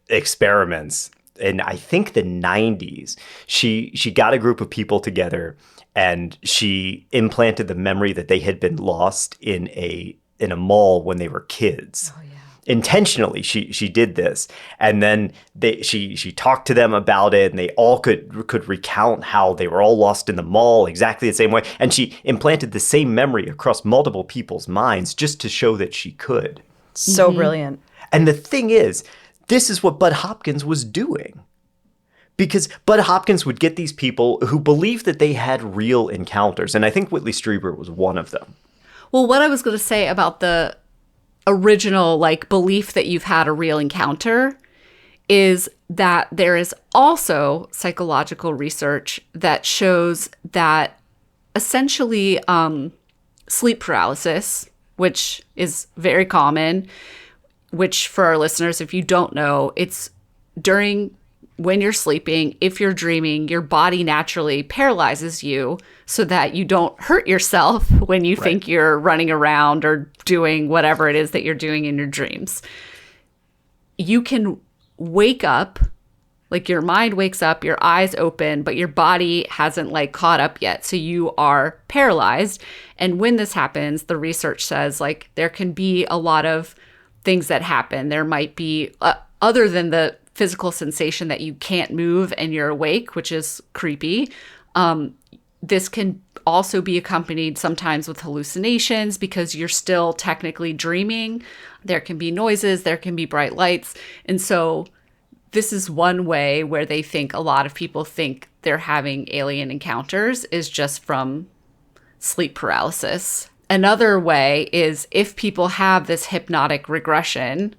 experiments in I think the 90s, she got a group of people together and she implanted the memory that they had been lost in a mall when they were kids. intentionally she did this, and then she talked to them about it, and they all could recount how they were all lost in the mall exactly the same way, and she implanted the same memory across multiple people's minds just to show that she could. So brilliant. And the thing is, this is what Bud Hopkins was doing. Because Bud Hopkins would get these people who believed that they had real encounters, and I think Whitley Strieber was one of them. Well, what I was going to say about the original belief that you've had a real encounter is that there is also psychological research that shows that essentially sleep paralysis, which is very common, which for our listeners, if you don't know, it's when you're sleeping, if you're dreaming, your body naturally paralyzes you so that you don't hurt yourself when you think you're running around or doing whatever it is that you're doing in your dreams. You can wake up, your mind wakes up, your eyes open, but your body hasn't caught up yet. So you are paralyzed. And when this happens, the research says there can be a lot of things that happen. There might be, other than the physical sensation that you can't move and you're awake, which is creepy. This can also be accompanied sometimes with hallucinations because you're still technically dreaming. There can be noises, there can be bright lights. And so this is one way where a lot of people think they're having alien encounters is just from sleep paralysis. Another way is if people have this hypnotic regression,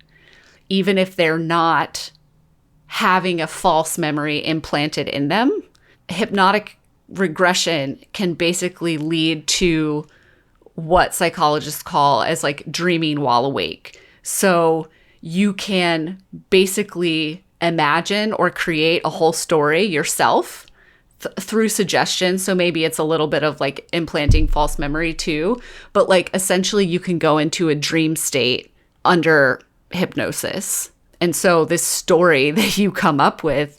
even if they're not having a false memory implanted in them, hypnotic regression can basically lead to what psychologists call as dreaming while awake. So you can basically imagine or create a whole story yourself through suggestion. So maybe it's a little bit of implanting false memory too, but essentially you can go into a dream state under hypnosis. And so this story that you come up with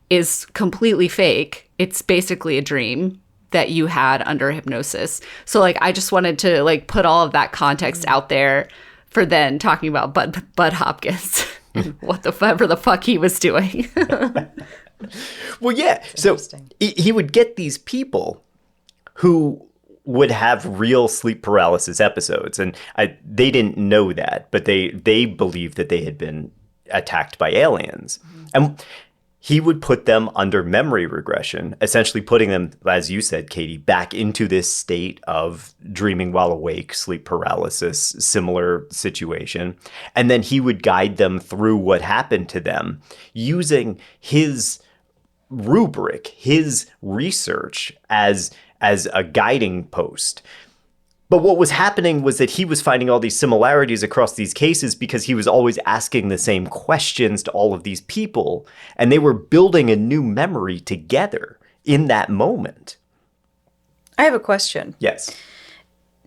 is completely fake. It's basically a dream that you had under hypnosis. So I just wanted to put all of that context out there for then talking about Bud Hopkins, whatever the fuck he was doing. Well, yeah. So he would get these people who would have real sleep paralysis episodes, and they didn't know that, but they believed that they had been attacked by aliens. And he would put them under memory regression, essentially putting them, as you said, Katie, back into this state of dreaming while awake, sleep paralysis, similar situation. And then he would guide them through what happened to them using his rubric, his research as a guiding post. But what was happening was that he was finding all these similarities across these cases because he was always asking the same questions to all of these people, and they were building a new memory together in that moment. I have a question. Yes.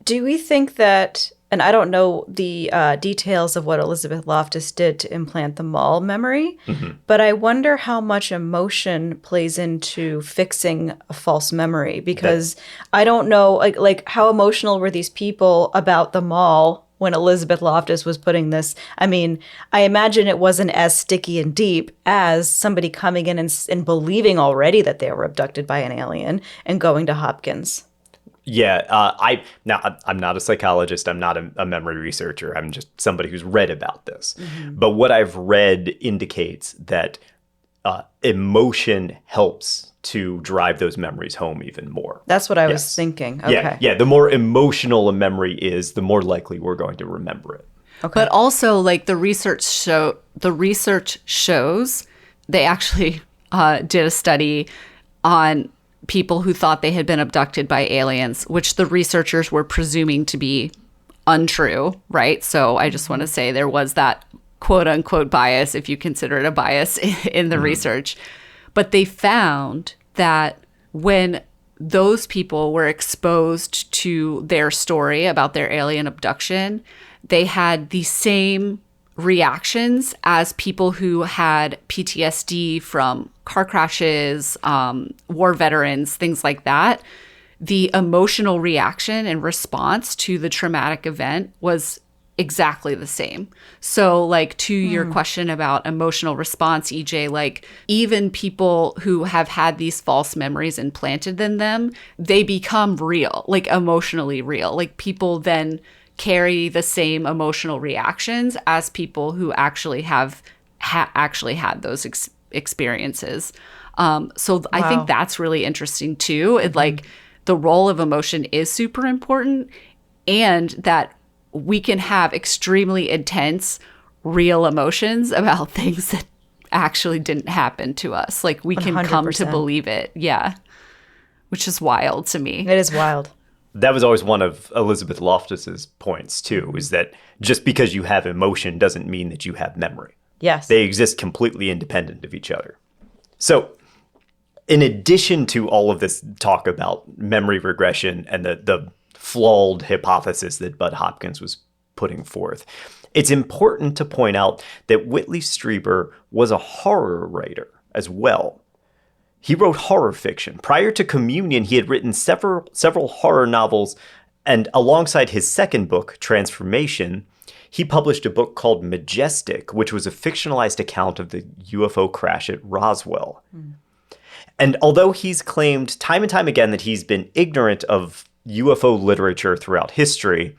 Do we think that, and I don't know the details of what Elizabeth Loftus did to implant the mall memory, but I wonder how much emotion plays into fixing a false memory, because I don't know, like how emotional were these people about the mall when Elizabeth Loftus was putting this? I mean, I imagine it wasn't as sticky and deep as somebody coming in and believing already that they were abducted by an alien and going to Hopkins. Yeah, I'm not a psychologist. I'm not a memory researcher. I'm just somebody who's read about this. But what I've read indicates that emotion helps to drive those memories home even more. That's what I was thinking. Okay. Yeah. The more emotional a memory is, the more likely we're going to remember it. Okay. But also, the research shows they actually did a study on people who thought they had been abducted by aliens, which the researchers were presuming to be untrue, right? So I just want to say there was that quote unquote bias, if you consider it a bias, in the research. But they found that when those people were exposed to their story about their alien abduction, they had the same reactions as people who had PTSD from car crashes, war veterans, things like that. The emotional reaction and response to the traumatic event was exactly the same. So like to your question about emotional response, EJ, like even people who have had these false memories implanted in them, they become real, like emotionally real. Like people then carry the same emotional reactions as people who actually have actually had those experiences. So I think that's really interesting too. It, like the role of emotion is super important, and that we can have extremely intense, real emotions about things that actually didn't happen to us. Like we can come to 100%. believe it. Yeah. Which is wild to me. It is wild. That was always one of Elizabeth Loftus's points too, is that just because you have emotion doesn't mean that you have memory. Yes. They exist completely independent of each other. So in addition to all of this talk about memory regression and the flawed hypothesis that Bud Hopkins was putting forth, it's important to point out that Whitley Strieber was a horror writer as well. He wrote horror fiction. Prior to Communion, he had written several horror novels, and alongside his second book, Transformation, he published a book called Majestic, which was a fictionalized account of the UFO crash at Roswell. And although he's claimed time and time again that he's been ignorant of UFO literature throughout history,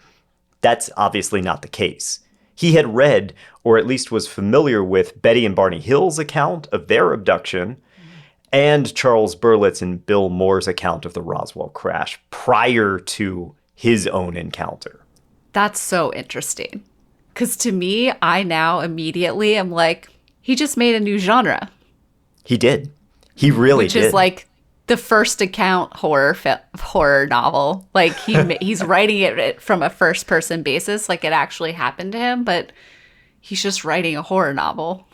that's obviously not the case. He had read, or at least was familiar with, Betty and Barney Hill's account of their abduction, and Charles Berlitz and Bill Moore's account of the Roswell crash prior to his own encounter. That's so interesting. Because to me, I now immediately am like, he just made a new genre. He did. He really did. Which is like the first account horror novel. Like he's writing it from a first person basis, like it actually happened to him, but he's just writing a horror novel.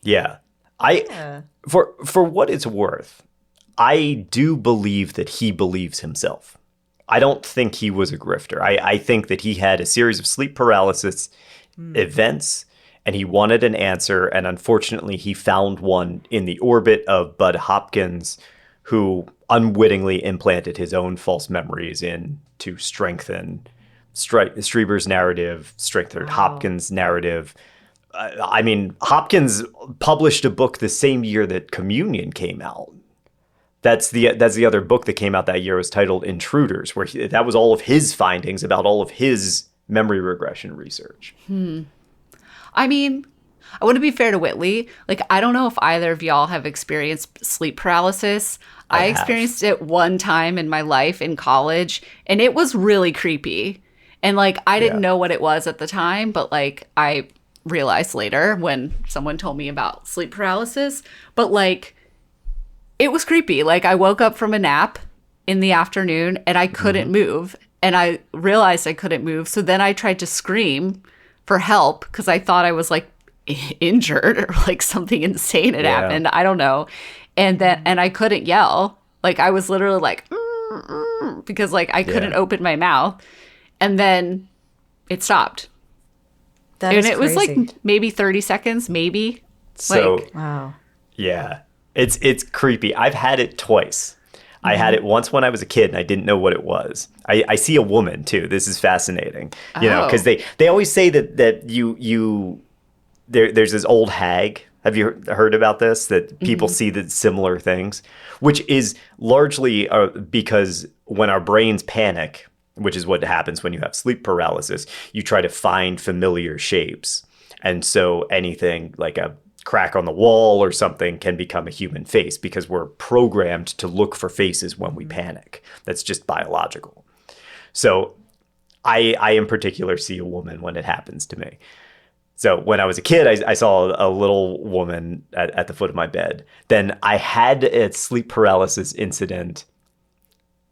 Yeah. For what it's worth, I do believe that he believes himself. I don't think he was a grifter. I think that he had a series of sleep paralysis events, and he wanted an answer, and unfortunately he found one in the orbit of Bud Hopkins, who unwittingly implanted his own false memories in to strengthen Strieber's narrative, strengthen Hopkins' narrative. I mean, Hopkins published a book the same year that Communion came out. That's the other book that came out that year, was titled Intruders, where that was all of his findings about all of his memory regression research. I mean, I want to be fair to Whitley. Like, I don't know if either of y'all have experienced sleep paralysis. I experienced it one time in my life in college, and it was really creepy. And like, I didn't know what it was at the time, but like, I realized later when someone told me about sleep paralysis. But like, it was creepy. Like, I woke up from a nap in the afternoon and I couldn't move. And I realized I couldn't move. So then I tried to scream for help because I thought I was like injured or like something insane had happened. I don't know. And I couldn't yell. Like, I was literally like, because like I couldn't open my mouth. And then it stopped. And it was like maybe 30 seconds, maybe. So, like, wow. Yeah. It's creepy. I've had it twice. I had it once when I was a kid and I didn't know what it was. I see a woman too. This is fascinating. You know, because they always say that there's this old hag. Have you heard about this? That people see the similar things, which is largely because when our brains panic, which is what happens when you have sleep paralysis, you try to find familiar shapes. And so anything like a crack on the wall or something can become a human face because we're programmed to look for faces when we panic. That's just biological. So I in particular see a woman when it happens to me. So when I was a kid, I saw a little woman at the foot of my bed. Then I had a sleep paralysis incident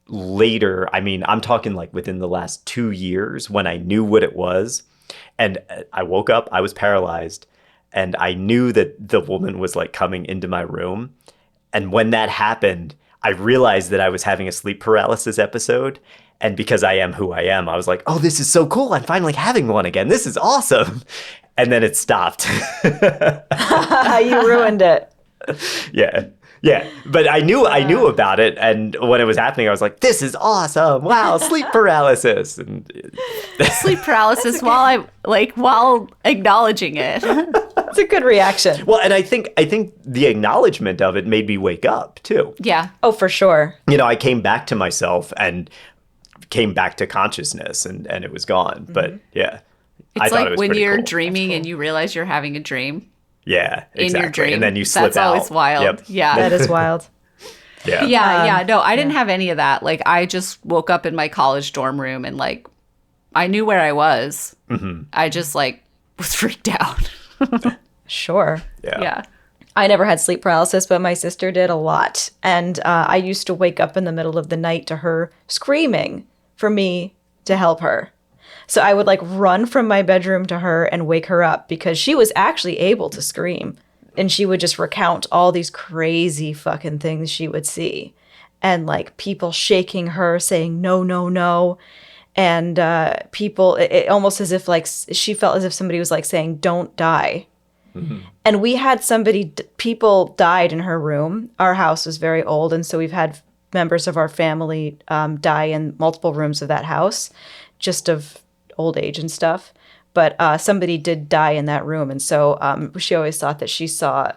later. I mean, I'm talking like within the last 2 years when I knew what it was. And I woke up, I was paralyzed, and I knew that the woman was like coming into my room. And when that happened, I realized that I was having a sleep paralysis episode. And because I am who I am, I was like, oh, this is so cool. I'm finally having one again. This is awesome. And then it stopped. You ruined it. Yeah. Yeah, but I knew about it, and when it was happening, I was like, "This is awesome! Wow, sleep paralysis!" And Sleep paralysis while acknowledging it. It's a good reaction. well, and I think the acknowledgement of it made me wake up too. Yeah. Oh, for sure. I came back to myself and came back to consciousness, and it was gone. But yeah, I It's thought it like was when pretty you're cool. dreaming and you realize you're having a dream Yeah, exactly. in your dream. And then you slip That's out. always wild. Yep. Yeah. That is wild. Yeah. Yeah. No, I didn't have any of that. Like, I just woke up in my college dorm room and, like, I knew where I was. Mm-hmm. I just, like, was freaked out. Sure. Yeah. I never had sleep paralysis, but my sister did a lot. And I used to wake up in the middle of the night to her screaming for me to help her. So I would like run from my bedroom to her and wake her up because she was actually able to scream. And she would just recount all these crazy fucking things she would see. And like people shaking her, saying, no, no, no. And people, it almost as if like she felt as if somebody was like saying, don't die. Mm-hmm. And we had people died in her room. Our house was very old. And so we've had members of our family die in multiple rooms of that house, just of old age and stuff. But somebody did die in that room. And so she always thought that she saw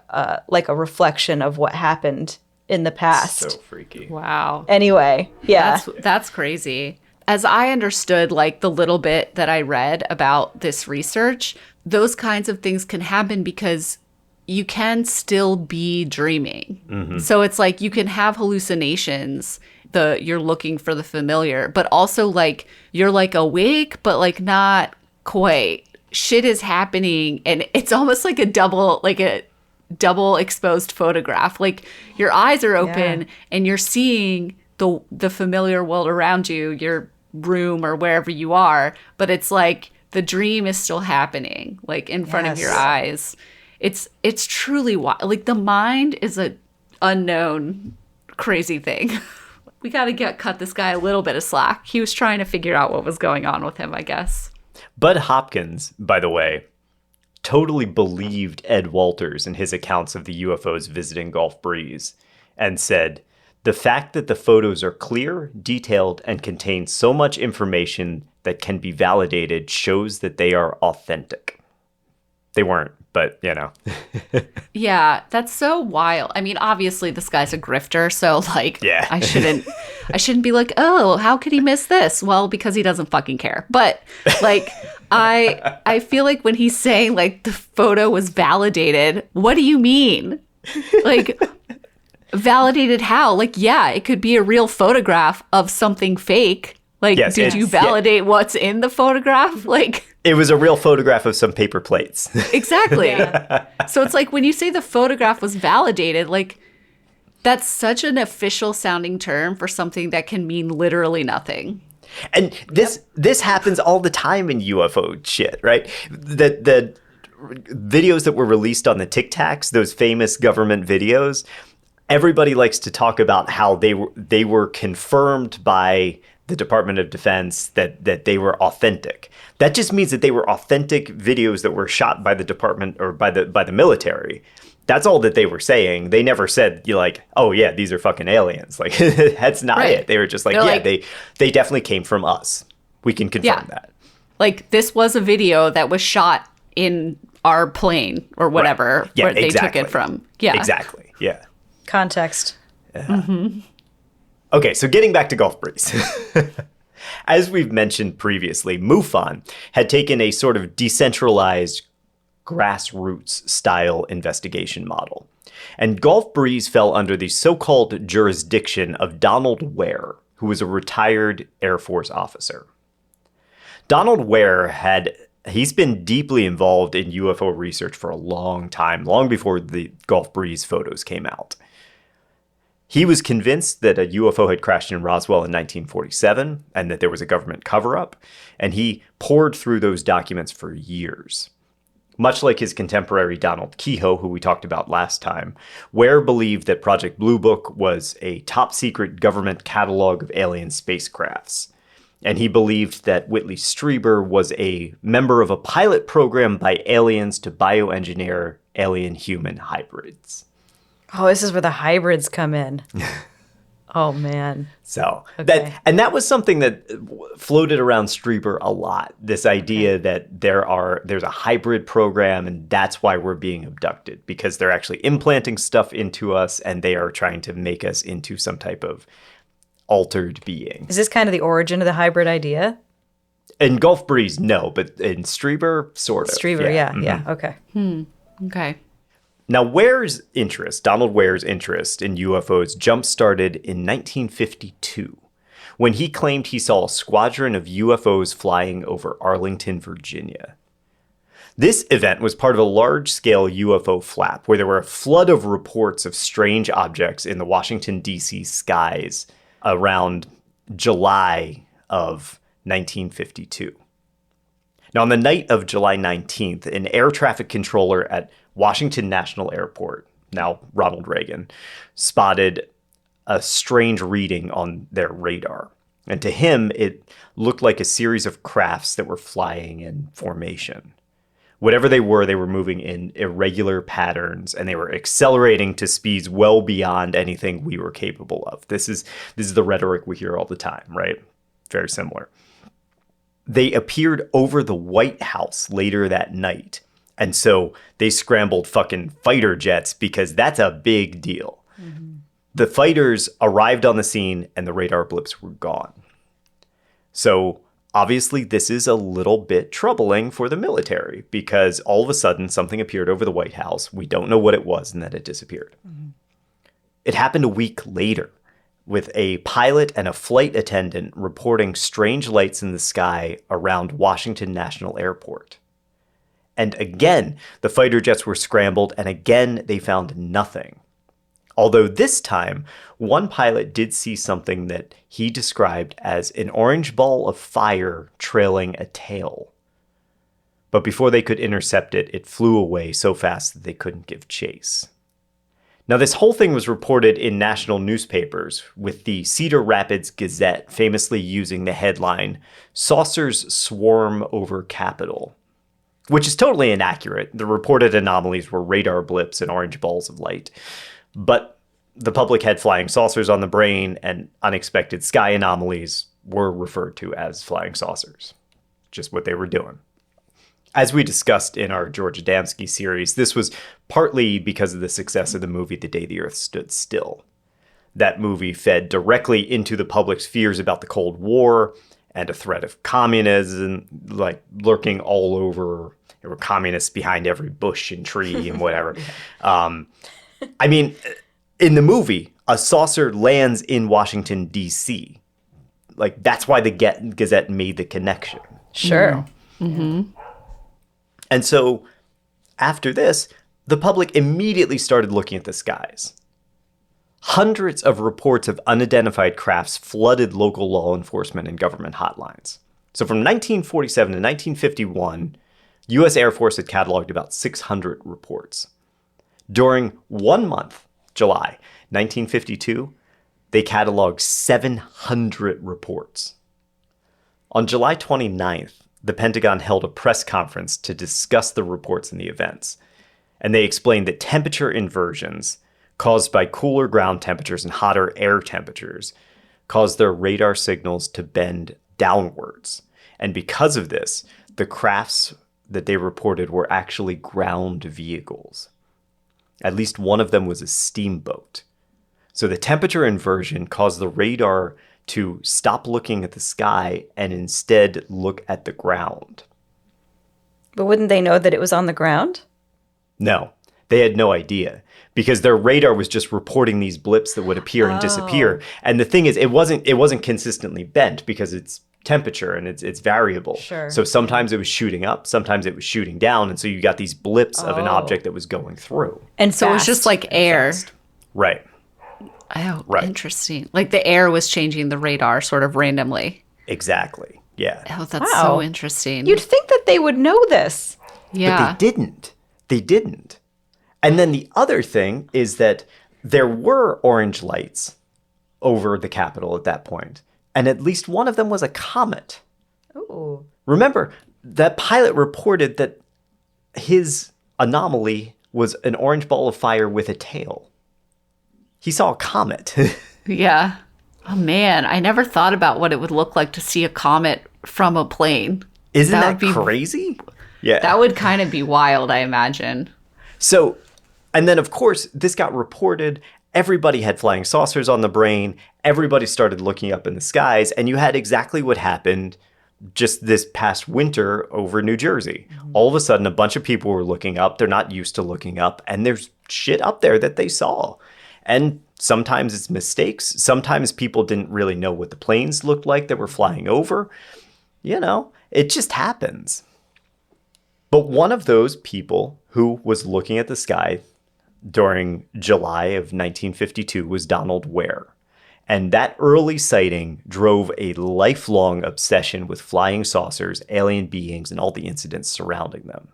like a reflection of what happened in the past. So freaky. Wow. Anyway, yeah. That's crazy. As I understood, like, the little bit that I read about this research, those kinds of things can happen because you can still be dreaming. Mm-hmm. So it's like you can have hallucinations, you're looking for the familiar, but also like you're like awake, but like not quite. Shit is happening, and it's almost like a double exposed photograph. Like your eyes are open and you're seeing the familiar world around you, your room or wherever you are, but it's like the dream is still happening, like in front of your eyes. It's truly wild. Like the mind is a unknown crazy thing. We got to cut this guy a little bit of slack. He was trying to figure out what was going on with him, I guess. Bud Hopkins, by the way, totally believed Ed Walters in his accounts of the UFOs visiting Gulf Breeze and said, "The fact that the photos are clear, detailed, and contain so much information that can be validated shows that they are authentic." They weren't, but Yeah, that's so wild. I mean, obviously this guy's a grifter, so like, yeah. I shouldn't be like, oh, how could he miss this? Well, because he doesn't fucking care. But like, I feel like when he's saying like the photo was validated, what do you mean? Like, validated how? Like, yeah, it could be a real photograph of something fake. Like, Yes, did you validate what's in the photograph? Like, it was a real photograph of some paper plates. exactly. So it's like when you say the photograph was validated, like, that's such an official sounding term for something that can mean literally nothing. And this happens all the time in UFO shit, right? The videos that were released on the Tic Tacs, those famous government videos, everybody likes to talk about how they were confirmed by the Department of Defense that they were authentic. That just means that they were authentic videos that were shot by the department or by the military. That's all that they were saying. They never said, you're like, oh yeah, these are fucking aliens. Like, that's not it. They were just like, they definitely came from us. We can confirm that. Like, this was a video that was shot in our plane or whatever, right. Yeah, where they took it from. Yeah, exactly. Yeah. Context. Mm-hmm. Okay, so getting back to Gulf Breeze. As we've mentioned previously, MUFON had taken a sort of decentralized grassroots style investigation model. And Gulf Breeze fell under the so-called jurisdiction of Donald Ware, who was a retired Air Force officer. Donald Ware he's been deeply involved in UFO research for a long time, long before the Gulf Breeze photos came out. He was convinced that a UFO had crashed in Roswell in 1947 and that there was a government cover-up, and he poured through those documents for years. Much like his contemporary Donald Kehoe, who we talked about last time, Ware believed that Project Blue Book was a top-secret government catalog of alien spacecrafts. And he believed that Whitley Strieber was a member of a pilot program by aliens to bioengineer alien-human hybrids. Oh, this is where the hybrids come in. Oh, man. So Okay. that was something that floated around Strieber a lot. This idea that there's a hybrid program, and that's why we're being abducted, because they're actually implanting stuff into us, and they are trying to make us into some type of altered being. Is this kind of the origin of the hybrid idea? In Gulf Breeze, no, but in Strieber, sort of. Strieber, yeah, okay. Okay. Now, Donald Ware's interest in UFOs jump-started in 1952, when he claimed he saw a squadron of UFOs flying over Arlington, Virginia. This event was part of a large-scale UFO flap, where there were a flood of reports of strange objects in the Washington, D.C. skies around July of 1952. Now, on the night of July 19th, an air traffic controller at Washington National Airport, now Ronald Reagan, spotted a strange reading on their radar. And to him, it looked like a series of crafts that were flying in formation. Whatever they were moving in irregular patterns, and they were accelerating to speeds well beyond anything we were capable of. This is the rhetoric we hear all the time, right? Very similar. They appeared over the White House later that night. And so they scrambled fucking fighter jets, because that's a big deal. Mm-hmm. The fighters arrived on the scene and the radar blips were gone. So obviously this is a little bit troubling for the military, because all of a sudden something appeared over the White House. We don't know what it was, and then it disappeared. Mm-hmm. It happened a week later, with a pilot and a flight attendant reporting strange lights in the sky around Washington National Airport. And again, the fighter jets were scrambled, and again, they found nothing. Although this time, one pilot did see something that he described as an orange ball of fire trailing a tail. But before they could intercept it, it flew away so fast that they couldn't give chase. Now, this whole thing was reported in national newspapers, with the Cedar Rapids Gazette famously using the headline, "Saucers Swarm Over Capitol," which is totally inaccurate. The reported anomalies were radar blips and orange balls of light. But the public had flying saucers on the brain, and unexpected sky anomalies were referred to as flying saucers. Just what they were doing. As we discussed in our George Adamski series, this was partly because of the success of the movie The Day the Earth Stood Still. That movie fed directly into the public's fears about the Cold War and a threat of communism, like lurking all over. There were communists behind every bush and tree and whatever. I mean, in the movie, a saucer lands in Washington, D.C. Like, that's why the Gazette made the connection. Sure. Mm-hmm. And so after this, the public immediately started looking at the skies. Hundreds of reports of unidentified crafts flooded local law enforcement and government hotlines. So from 1947 to 1951, U.S. Air Force had cataloged about 600 reports. During 1 month, July 1952, they cataloged 700 reports. On July 29th, the Pentagon held a press conference to discuss the reports and the events. And they explained that temperature inversions caused by cooler ground temperatures and hotter air temperatures caused their radar signals to bend downwards. And because of this, the crafts that they reported were actually ground vehicles. At least one of them was a steamboat. So the temperature inversion caused the radar to stop looking at the sky and instead look at the ground. But wouldn't they know that it was on the ground? No, they had no idea, because their radar was just reporting these blips that would appear and disappear. And the thing is, it wasn't consistently bent, because it's temperature and it's variable. Sure. So sometimes it was shooting up, sometimes it was shooting down, and so you got these blips of an object that was going through. And so it was just like air. Right. Oh, Right. Interesting. Like the air was changing the radar sort of randomly. Exactly. Yeah. Oh, that's Wow. so interesting. You'd think that they would know this. Yeah. But they didn't. They didn't. And then the other thing is that there were orange lights over the Capitol at that point, and at least one of them was a comet. Ooh. Remember, that pilot reported that his anomaly was an orange ball of fire with a tail. he saw a comet. Yeah. Oh, man. I never thought about what it would look like to see a comet from a plane. Isn't that would be crazy? Yeah. That would kind of be wild, I imagine. So, and then of course, this got reported. Everybody had flying saucers on the brain. Everybody started looking up in the skies. And you had exactly what happened just this past winter over New Jersey. All of a sudden, a bunch of people were looking up. They're not used to looking up. And there's shit up there that they saw. And sometimes it's mistakes. Sometimes people didn't really know what the planes looked like that were flying over. You know, it just happens. But one of those people who was looking at the sky during July of 1952 was Donald Ware. And that early sighting drove a lifelong obsession with flying saucers, alien beings, and all the incidents surrounding them.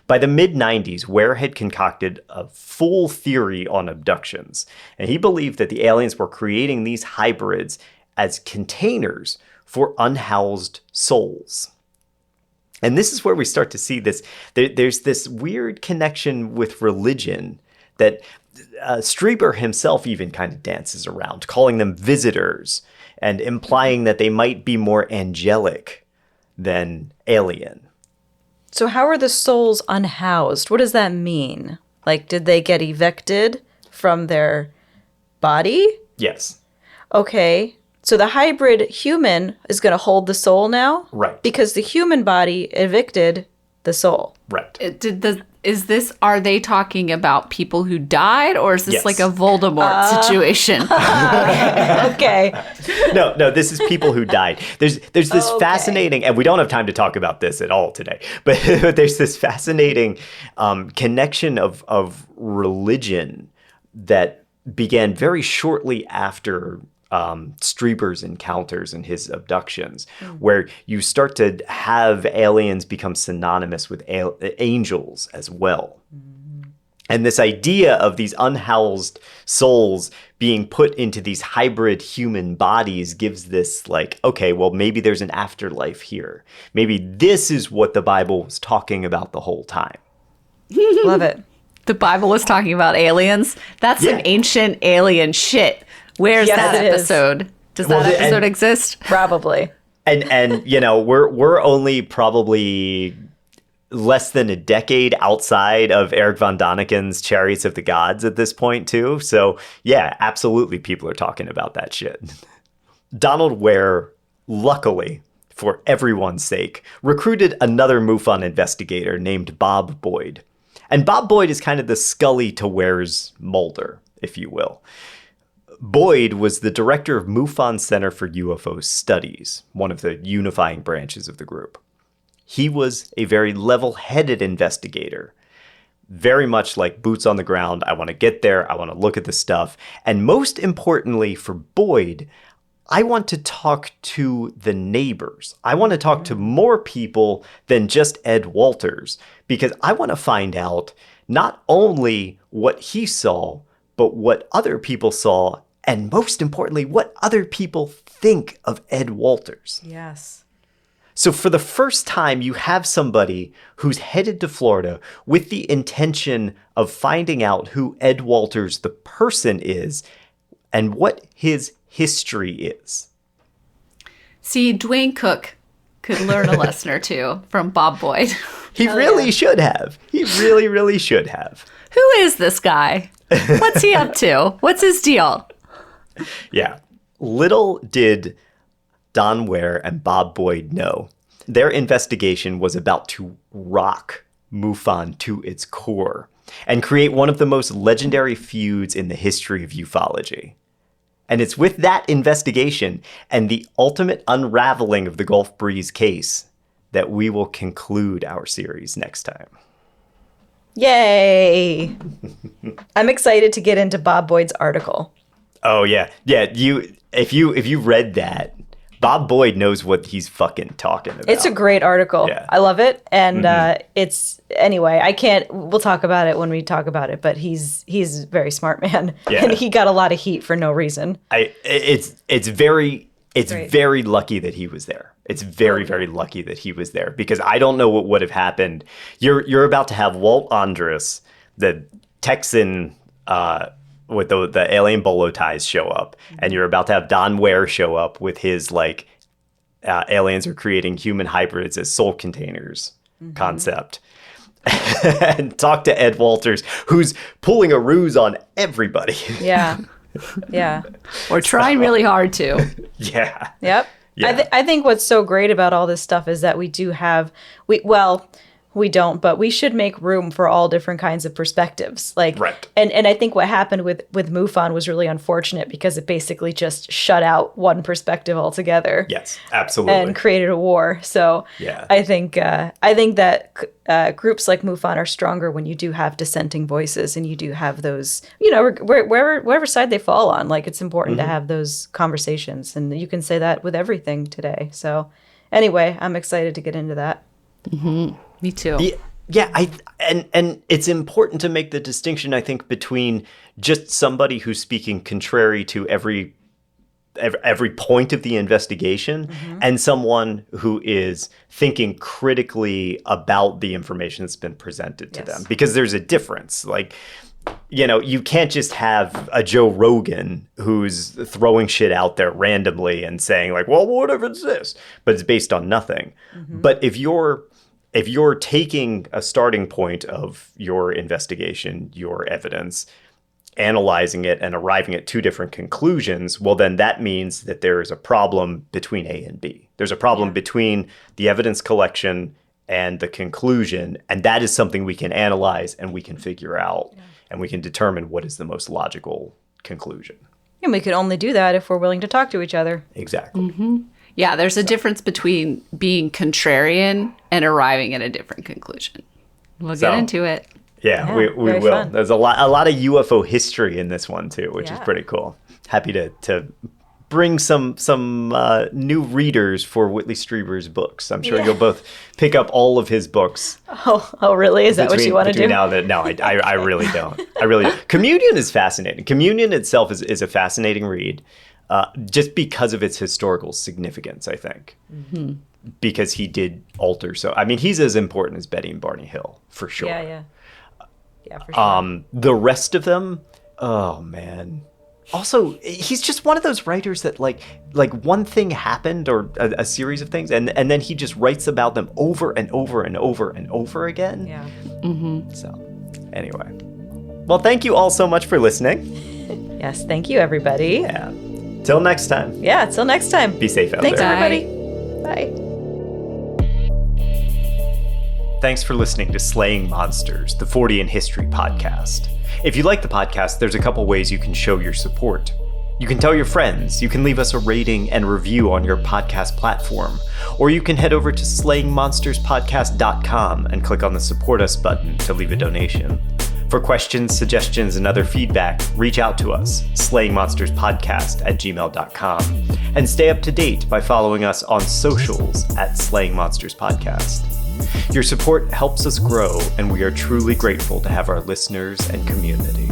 By the mid-90s, Ware had concocted a full theory on abductions, and he believed that the aliens were creating these hybrids as containers for unhoused souls. And this is where we start to see this. There's this weird connection with religion that Strieber himself even kind of dances around, calling them visitors and implying that they might be more angelic than alien. So how are the souls unhoused? What does that mean? Like, did they get evicted from their body? Yes. Okay. So the hybrid human is going to hold the soul now? Right. Because the human body evicted the soul. Right. Are they talking about people who died, or is this Yes. like a Voldemort situation? Okay. No, this is people who died. There's this fascinating, and we don't have time to talk about this at all today, but there's this fascinating connection of religion that began very shortly after Strieber's encounters and his abductions, where you start to have aliens become synonymous with angels as well. And this idea of these unhoused souls being put into these hybrid human bodies gives this like, okay, well, maybe there's an afterlife here. Maybe this is what the Bible was talking about the whole time. Love it. The Bible was talking about aliens. That's some ancient alien shit. Where's Yes, that it is. episode? Does Well, that episode exist? Probably. And you know, we're only probably less than a decade outside of Eric von Daniken's Chariots of the Gods at this point too. So yeah, absolutely people are talking about that shit. Donald Ware, luckily for everyone's sake, recruited another MUFON investigator named Bob Boyd. And Bob Boyd is kind of the Scully to Ware's Mulder, if you will. Boyd was the director of MUFON Center for UFO Studies, one of the unifying branches of the group. He was a very level-headed investigator, very much like boots on the ground. I want to get there. I want to look at the stuff. And most importantly for Boyd, I want to talk to the neighbors. I want to talk to more people than just Ed Walters, because I want to find out not only what he saw, but what other people saw, and most importantly, what other people think of Ed Walters. Yes. So for the first time, you have somebody who's headed to Florida with the intention of finding out who Ed Walters, the person, is and what his history is. See, Dwayne Cook could learn a lesson or two from Bob Boyd. He really should have. He really, really should have. Who is this guy? What's he up to? What's his deal? Yeah. Little did Don Ware and Bob Boyd know their investigation was about to rock MUFON to its core and create one of the most legendary feuds in the history of ufology. And it's with that investigation and the ultimate unraveling of the Gulf Breeze case that we will conclude our series next time. Yay! I'm excited to get into Bob Boyd's article. Oh yeah. Yeah, if you read that, Bob Boyd knows what he's fucking talking about. It's a great article. Yeah. I love it. And it's, anyway, we'll talk about it when we talk about it, but he's a very smart man. Yeah. And he got a lot of heat for no reason. It's very lucky that he was there. It's very, very lucky that he was there, because I don't know what would have happened. You're about to have Walt Andrus, the Texan with the alien bolo ties show up, and you're about to have Don Ware show up with his like aliens are creating human hybrids as soul containers concept. And talk to Ed Walters, who's pulling a ruse on everybody. Yeah. Yeah. Or trying really hard to. Yeah. Yep. Yeah. I think what's so great about all this stuff is that we don't, but we should make room for all different kinds of perspectives. Like, right. And I think what happened with MUFON was really unfortunate because it basically just shut out one perspective altogether. Yes, absolutely. And created a war. So yeah. I think that groups like MUFON are stronger when you do have dissenting voices and you do have those, wherever side they fall on. Like, it's important to have those conversations, and you can say that with everything today. So anyway, I'm excited to get into that. Mm-hmm. Me too. Yeah, and it's important to make the distinction, I think, between just somebody who's speaking contrary to every point of the investigation and someone who is thinking critically about the information that's been presented to them. Because there's a difference. Like, you can't just have a Joe Rogan who's throwing shit out there randomly and saying like, well, what if it's this? But it's based on nothing. But if you're taking a starting point of your investigation, your evidence, analyzing it and arriving at two different conclusions, well, then that means that there is a problem between A and B. There's a problem between the evidence collection and the conclusion, and that is something we can analyze and we can figure out, and we can determine what is the most logical conclusion. And we can only do that if we're willing to talk to each other. Exactly. Yeah, there's a difference between being contrarian and arriving at a different conclusion. We'll get into it. Yeah, we will. Fun. There's a lot of UFO history in this one too, which is pretty cool. Happy to bring some new readers for Whitley Strieber's books. I'm sure you'll both pick up all of his books. Oh, really? Is that what you want to do? Now that no, I really don't. I really don't. Communion is fascinating. Communion itself is a fascinating read. Just because of its historical significance, I think. Because he did alter so. I mean, he's as important as Betty and Barney Hill, for sure. Yeah, for sure. The rest of them, oh, man. Also, he's just one of those writers that, like one thing happened or a series of things, and then he just writes about them over and over and over and over again. Yeah. So, anyway. Well, thank you all so much for listening. Yes, thank you, everybody. Yeah. Till next time. Yeah, till next time. Be safe out Thanks, there. everybody. Bye. Thanks for listening to Slaying Monsters, the 40 in History podcast. If you like the podcast, there's a couple ways you can show your support. You can tell your friends, you can leave us a rating and review on your podcast platform, or you can head over to slayingmonsterspodcast.com and click on the Support Us button to leave a donation. For questions, suggestions, and other feedback, reach out to us, slayingmonsterspodcast@gmail.com, and stay up to date by following us on socials @slayingmonsterspodcast. Your support helps us grow, and we are truly grateful to have our listeners and community.